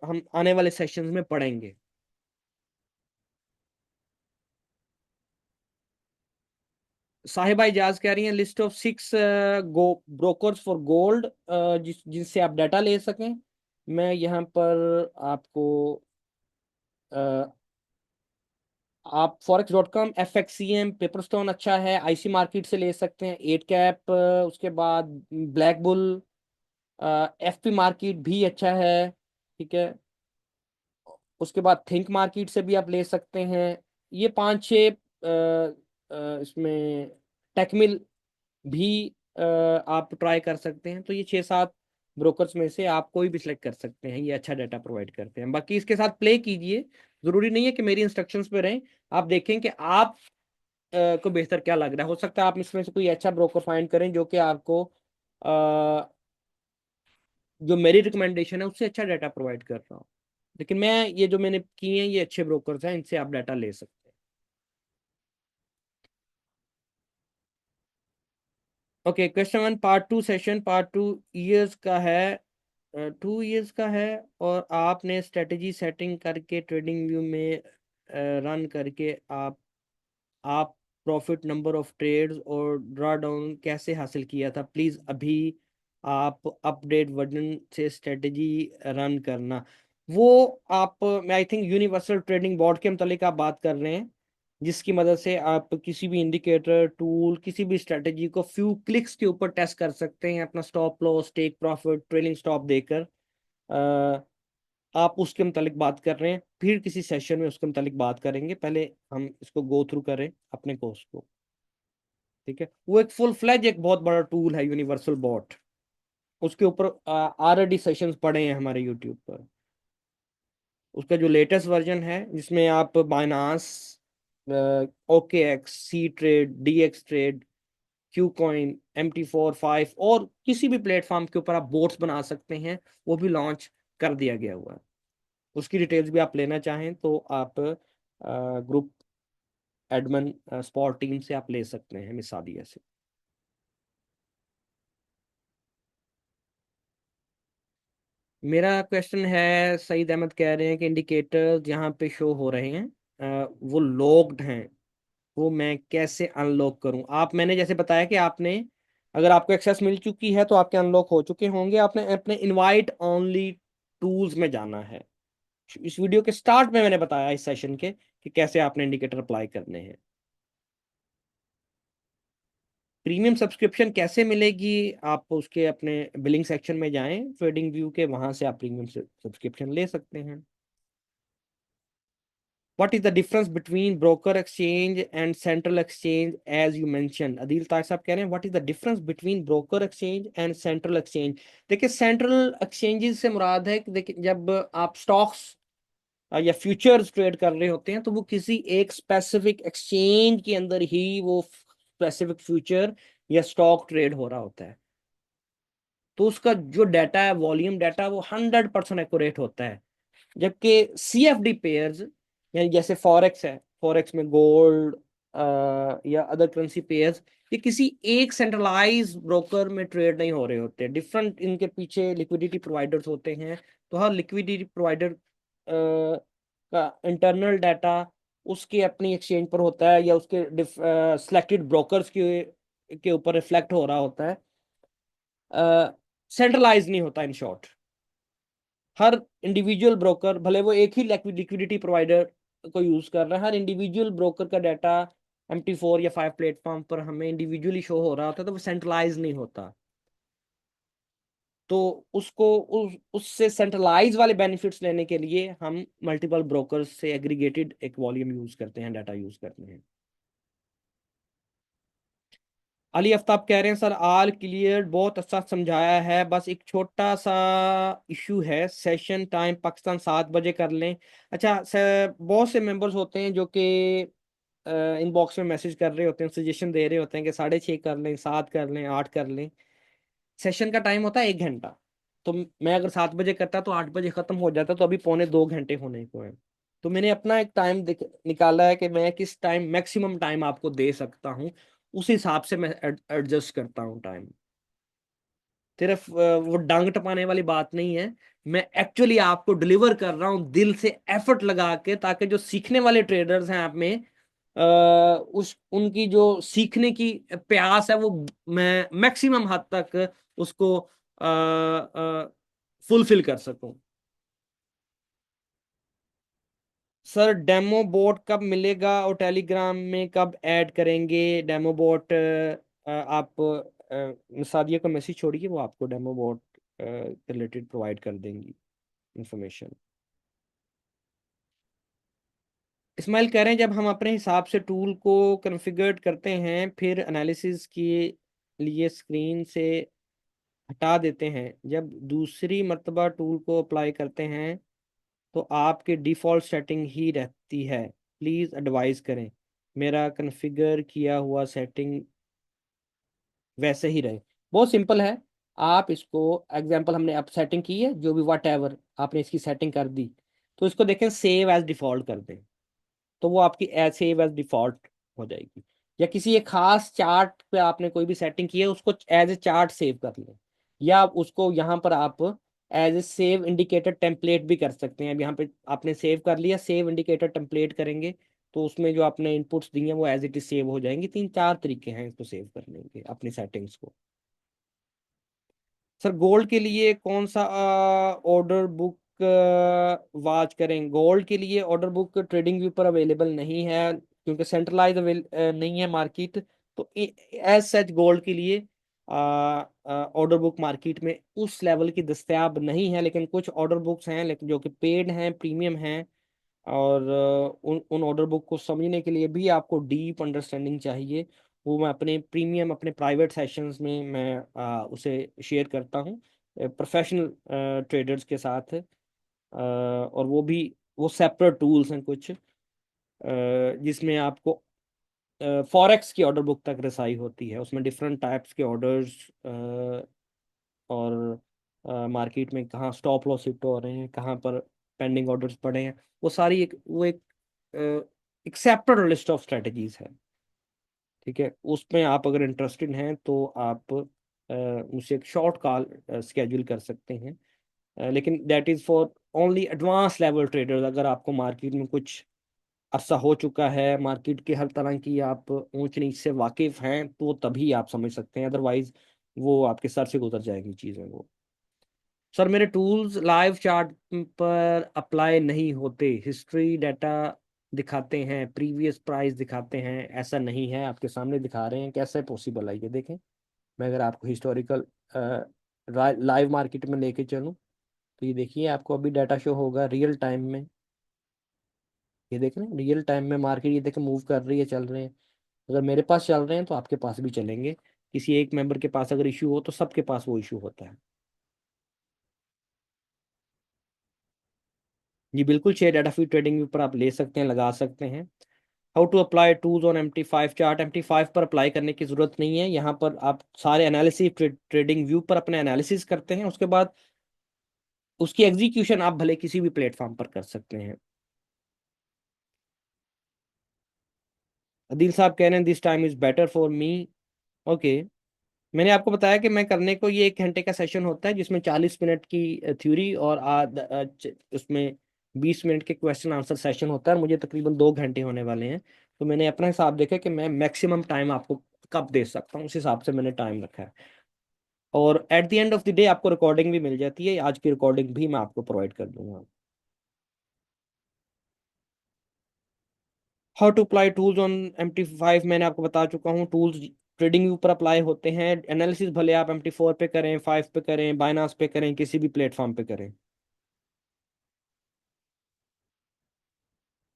हम आने वाले सेशंस में पढ़ेंगे। साहिबा इजाज कह रही हैं list of 6 go brokers for gold जिनसे आप डाटा ले सकें। मैं यहाँ पर आपको आप forex.com, FXCM, पेपरस्टोन अच्छा है, आईसी मार्केट से ले सकते हैं, 8 कैप, उसके बाद ब्लैक बुल, एफपी मार्केट भी अच्छा है, ठीक है। उसके बाद थिंक मार्केट से भी आप ले सकते हैं। ये 5-6 इसमें टेकमिल भी आप ट्राई कर सकते हैं। तो ये 6-7 ब्रोकर्स में से आप कोई भी सिलेक्ट कर सकते हैं, ये अच्छा डाटा प्रोवाइड करते हैं। बाकी इसके साथ प्ले कीजिए, जरूरी नहीं है कि मेरी इंस्ट्रक्शंस पे रहें। आप देखें कि आप को बेहतर क्या लग रहा है? हो सकता है आप इसमें से कोई अच्छा ब्रोकर फाइंड करें जो कि आपको जो मेरी रिकमेंडेशन है उससे अच्छा डाटा प्रोवाइड कर रहा हूँ। लेकिन मैं ये जो मैंने किए हैं ये अच्छे ब्रोकर्स हैं, इनसे आप डाटा ले सकते हैं। Okay, question one, part two session, part two years का है, 2 इयर्स का है। और आपने स्ट्रेटेजी सेटिंग करके ट्रेडिंग व्यू में रन करके आप प्रॉफिट, नंबर ऑफ ट्रेड्स और ड्रा डाउन कैसे हासिल किया था? प्लीज़ अभी आप अपडेट वर्जन से स्ट्रेटजी रन करना। वो आप, मैं I think universal trading board के मतलब आप बात कर रहे हैं, जिसकी मदद से आप किसी भी इंडिकेटर टूल, किसी भी स्ट्रेटजी को फ्यू क्लिक्स के ऊपर टेस्ट कर सकते हैं अपना stop loss, take profit, trailing stop देकर। आप उसके मुतालिक बात कर रहे हैं, फिर किसी सेशन में उसके मुतालिक बात करेंगे। पहले हम इसको गो थ्रू करें अपने कोर्स को। ठीक है, वो एक फुल फ्लैज एक बहुत बड़ा टूल है यूनिवर्सल बॉट। उसके ऊपर ऑलरेडी सेशंस पड़े हैं हमारे यूट्यूब पर। उसका जो लेटेस्ट वर्जन है जिसमें आप Binance, OKX, C trade, D X trade, KuCoin, MT4 5 और किसी भी प्लेटफॉर्म के ऊपर आप बोट्स बना सकते हैं, वो भी लॉन्च कर दिया गया हुआ है। उसकी डिटेल्स भी आप लेना चाहें तो आप ग्रुप एडमिन स्पॉट टीम से आप ले सकते हैं मिसालिया से। मेरा क्वेश्चन है, सईद अहमद कह रहे हैं कि इंडिकेटर्स जहाँ पे शो हो रहे हैं वो लॉक्ड हैं, वो मैं कैसे अनलॉक करूं? आप, मैंने जैसे बताया कि आपने, अगर आपको एक्सेस मिल चुकी है तो आपके अनलॉक हो चुके होंगे। आपने अपने इनवाइट ओनली टूल्स में जाना है। इस वीडियो के स्टार्ट में मैंने बताया इस सेशन के कि कैसे आपने इंडिकेटर अप्लाई करने हैं। प्रीमियम सब्सक्रिप्शन कैसे मिलेगी? आप उसके अपने बिलिंग सेक्शन में जाएं, ट्रेडिंग व्यू के, वहां से आप प्रीमियम सब्सक्रिप्शन ले सकते हैं। What is the difference between broker exchange and central exchange as you mentioned? Adeel ताज साहब कह रहे हैं what is the difference between broker exchange and central exchange? देखिए, सेंट्रल एक्सचेंजेस से मुराद है कि देखिए, जब आप स्टॉक्स या फ्यूचर्स ट्रेड कर रहे होते हैं तो वो किसी एक स्पेसिफिक एक्सचेंज के अंदर ही वो स्पेसिफिक फ्यूचर या स्टॉक ट्रेड हो रहा होता है। तो उसका जो डाटा है, वॉल्यूम डाटा, वो 100% एक्यूरेट होता है। जबकि CFD पेयर्स, यानी जैसे फॉरेक्स है, फॉरेक्स में गोल्ड या अदर करेंसी पेयर्स, ये किसी एक सेंट्रलाइज ब्रोकर में ट्रेड नहीं हो रहे होते। डिफरेंट इनके पीछे लिक्विडिटी प्रोवाइडर्स होते हैं। तो हर लिक्विडिटी प्रोवाइडर का इंटरनल डाटा उसके अपनी एक्सचेंज पर होता है या उसके सिलेक्टेड ब्रोकर्स के ऊपर रिफ्लेक्ट हो रहा होता है। सेंट्रलाइज नहीं होता in short. Her individual broker, भले वो एक ही लिक्विडिटी प्रोवाइडर को यूज कर रहा है, हर इंडिविजुअल ब्रोकर का डाटा MT4 या 5 प्लेटफॉर्म पर हमें इंडिविजुअली शो हो रहा होता है, तो वो सेंट्रलाइज नहीं होता। तो उससे सेंट्रलाइज वाले बेनिफिट्स लेने के लिए हम मल्टीपल ब्रोकर्स से एग्रीगेटेड एक वॉल्यूम यूज करते हैं, डाटा यूज करते हैं। अली आफ्ताब कह रहे हैं सर ऑल क्लियर, बहुत अच्छा समझाया है, बस एक छोटा सा इशू है, सेशन टाइम पाकिस्तान 7 बजे कर लें। अच्छा सर, बहुत से मेंबर्स होते हैं जो कि इनबॉक्स में मैसेज कर रहे होते हैं, सजेशन दे रहे होते हैं कि 6:30 कर लें, 7 कर लें, 8 कर लें। सेशन का टाइम होता है 1 घंटा। तो मैं अगर 7 बजे करता तो 8 बजे खत्म हो जाता, तो अभी पौने 2 घंटे होने को है। तो मैंने अपना एक टाइम निकाला है कि मैं किस टाइम मैक्सिमम टाइम आपको दे सकता हूँ, उस हिसाब से मैं एडजस्ट करता हूँ टाइम। सिर्फ वो डांग टपाने वाली बात नहीं है। मैं एक्चुअली आपको डिलीवर कर रहा हूँ दिल से, एफर्ट लगा के, ताकि जो सीखने वाले ट्रेडर्स हैं आप में, उस उनकी जो सीखने की प्यास है वो मैं मैक्सिमम हद तक उसको फुलफिल कर सकूं। सर डेमो बोट कब मिलेगा और टेलीग्राम में कब ऐड करेंगे? डेमो बोट आप सादिया को मैसेज छोड़िए, वो आपको डेमो बोट रिलेटेड प्रोवाइड कर देंगी इंफॉर्मेशन। इस्माइल कह रहे हैं जब हम अपने हिसाब से टूल को कॉन्फ़िगर करते हैं फिर एनालिसिस के लिए स्क्रीन से हटा देते हैं, जब दूसरी मर्तबा टूल को अप्लाई करते हैं तो आपके डिफ़ॉल्ट सेटिंग ही रहती है, प्लीज़ एडवाइस करें। मेरा कॉन्फ़िगर किया हुआ सेटिंग वैसे ही रहे। बहुत सिंपल है। आप इसको, एग्जांपल हमने अब सेटिंग की है, जो भी वट एवर आपने इसकी सेटिंग कर दी, तो इसको देखें सेव एज डिफ़ॉल्ट कर दें, तो वो आपकी एज सेव एज डिफ़ॉल्ट हो जाएगी। या किसी एक खास चार्ट पे आपने कोई भी सेटिंग की है, उसको एज ए चार्ट सेव कर लें। या आप उसको यहाँ पर आप as a save indicator template भी कर सकते हैं। अब यहाँ पे आपने सेव कर लिया, सेव इंडिकेटर टेम्पलेट करेंगे तो उसमें जो आपने इनपुट्स दिए हैं वो एज इट इज सेव हो जाएंगी। 3-4 तरीके हैं इसको सेव करने के अपनी सेटिंग्स को। सर गोल्ड के लिए कौन सा ऑर्डर बुक वाच करें? गोल्ड के लिए ऑर्डर बुक ट्रेडिंग व्यू पर अवेलेबल नहीं है, क्योंकि सेंट्रलाइज नहीं है मार्केट। तो एज सच गोल्ड के लिए ऑर्डर बुक मार्केट में उस लेवल की दस्तयाब नहीं है, लेकिन कुछ ऑर्डर बुक्स हैं लेकिन जो कि पेड हैं, प्रीमियम हैं। और उन उन ऑर्डर बुक को समझने के लिए भी आपको डीप अंडरस्टैंडिंग चाहिए। वो मैं अपने प्रीमियम, अपने प्राइवेट सेशंस में मैं उसे शेयर करता हूँ प्रोफेशनल ट्रेडर्स के साथ। और वो सेपरेट टूल्स हैं कुछ, जिसमें आपको फॉरेक्स की ऑर्डर बुक तक रसाई होती है। उसमें डिफरेंट टाइप्स के ऑर्डर्स और मार्केट में कहाँ स्टॉप लॉस हिट हो रहे हैं, कहाँ पर पेंडिंग ऑर्डर्स पड़े हैं, वो सारी एक सेपरेट लिस्ट ऑफ स्ट्रेटजीज है। ठीक है, उसमें आप अगर इंटरेस्टेड हैं तो आप मुझसे एक शॉर्ट कॉल स्केड्यूल कर सकते हैं। लेकिन that is for only advance level traders. अगर आपको मार्केट में कुछ अरसा हो चुका है, मार्केट के हर तरह की आप ऊंच नीच से वाकिफ हैं, तो तभी आप समझ सकते हैं, अदरवाइज वो आपके सर से गुजर जाएंगी चीज़ें वो। सर मेरे टूल्स लाइव चार्ट पर अप्लाई नहीं होते, हिस्ट्री डाटा दिखाते हैं, प्रीवियस प्राइस दिखाते हैं। ऐसा नहीं है, आपके सामने दिखा रहे हैं, कैसे पॉसिबल है ये देखें। मैं अगर आपको हिस्टोरिकल लाइव मार्केट में लेके चलूँ, तो ये देखिए आपको अभी डाटा शो होगा रियल टाइम में। ये देख रहे हैं रियल टाइम में मार्केट, ये देखें मूव कर रही है, चल रहे हैं। अगर मेरे पास चल रहे हैं तो आपके पास भी चलेंगे। किसी एक मेंबर के पास अगर इशू हो तो सबके पास वो इशू होता है। जी बिल्कुल, share data feed trading view पर आप ले सकते हैं, लगा सकते हैं। How to apply tools on MT5 chart? MT5 पर अप्लाई करने की जरूरत नहीं है। यहाँ पर आप सारे एनालिसिस ट्रेडिंग व्यू पर अपने एनालिसिस करते हैं, उसके बाद उसकी एग्जीक्यूशन आप भले किसी भी प्लेटफॉर्म पर कर सकते हैं। अदिल साहब कह रहे हैं this time is better for me. Okay, मैंने आपको बताया कि मैं करने को, ये 1 घंटे का सेशन होता है जिसमें 40 मिनट की थ्योरी और उसमें 20 मिनट के क्वेश्चन आंसर सेशन होता है, और मुझे तकरीबन 2 घंटे होने वाले हैं। तो मैंने अपना हिसाब देखा कि मैं मैक्सिमम टाइम आपको कब दे सकता हूँ, उस हिसाब से मैंने टाइम रखा है। और at the end of the day आपको रिकॉर्डिंग भी मिल जाती है, आज की रिकॉर्डिंग भी मैं आपको प्रोवाइड कर दूंगा। How to apply tools on MT5 मैंने आपको बता चुका हूँ। टूल्स ट्रेडिंग ऊपर अप्लाई होते हैं, एनालिसिस भले आप MT4 पे करें, 5 पे करें, बाइनास पे करें, किसी भी प्लेटफॉर्म पे करें।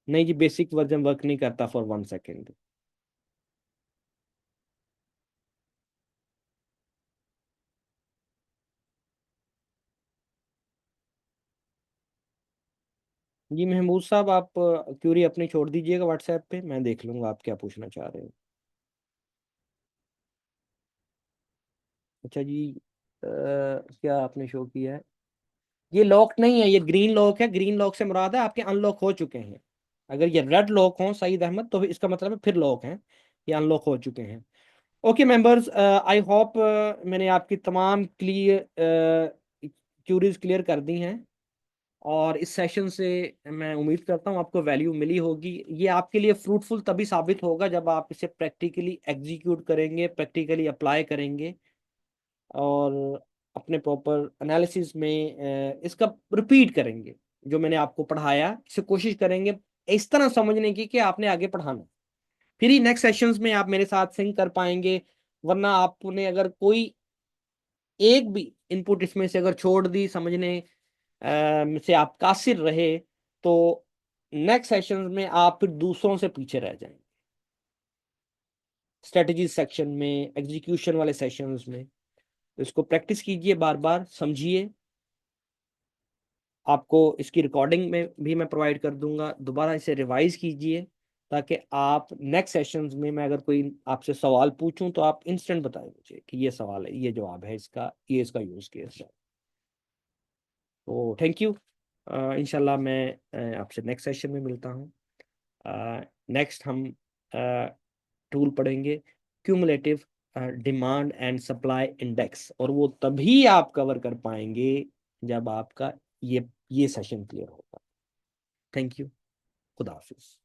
नहीं जी, बेसिक वर्जन वर्क नहीं करता फॉर 1 सेकेंड। जी महमूद साहब, आप क्यूरी अपनी छोड़ दीजिएगा व्हाट्सएप पे, मैं देख लूंगा आप क्या पूछना चाह रहे हैं। अच्छा जी, क्या आपने शो किया है? ये लॉक नहीं है, ये ग्रीन लॉक है। ग्रीन लॉक से मुराद है आपके अनलॉक हो चुके हैं। अगर ये रेड लॉक हो सईद अहमद, तो इसका मतलब है फिर लॉक हैं, ये अनलॉक हो चुके हैं। ओके मेंबर्स, आई होप मैंने आपकी तमाम क्लियर क्यूरीज क्लियर कर दी हैं। और इस सेशन से मैं उम्मीद करता हूँ आपको वैल्यू मिली होगी। ये आपके लिए फ्रूटफुल तभी साबित होगा जब आप इसे प्रैक्टिकली एग्जीक्यूट करेंगे, प्रैक्टिकली अप्लाई करेंगे, और अपने प्रॉपर एनालिसिस में इसका रिपीट करेंगे। जो मैंने आपको पढ़ाया, इसे कोशिश करेंगे इस तरह समझने की कि आपने आगे पढ़ाना, फिर ही नेक्स्ट सेशंस में आप मेरे साथ सिंक कर पाएंगे। वरना आपने अगर कोई एक भी इनपुट इसमें से अगर छोड़ दी समझने से, आप कासिर रहे, तो नेक्स्ट सेशंस में आप फिर दूसरों से पीछे रह जाएंगे, स्ट्रेटजी सेक्शन में, एग्जीक्यूशन वाले सेशंस में। तो इसको प्रैक्टिस कीजिए, बार बार समझिए। आपको इसकी रिकॉर्डिंग में भी मैं प्रोवाइड कर दूंगा, दोबारा इसे रिवाइज कीजिए। ताकि आप नेक्स्ट सेशंस में मैं अगर कोई आपसे सवाल पूछूं तो आप इंस्टेंट बताएं मुझे कि ये सवाल है, ये जवाब है इसका, ये इसका यूज केस है। तो थैंक यू। इंशाल्लाह मैं आपसे नेक्स्ट सेशन में मिलता हूँ। नेक्स्ट हम टूल पढ़ेंगे cumulative demand and supply index, और वो तभी आप कवर कर पाएंगे जब आपका ये सेशन क्लियर होगा। Thank you. खुदा हाफिज।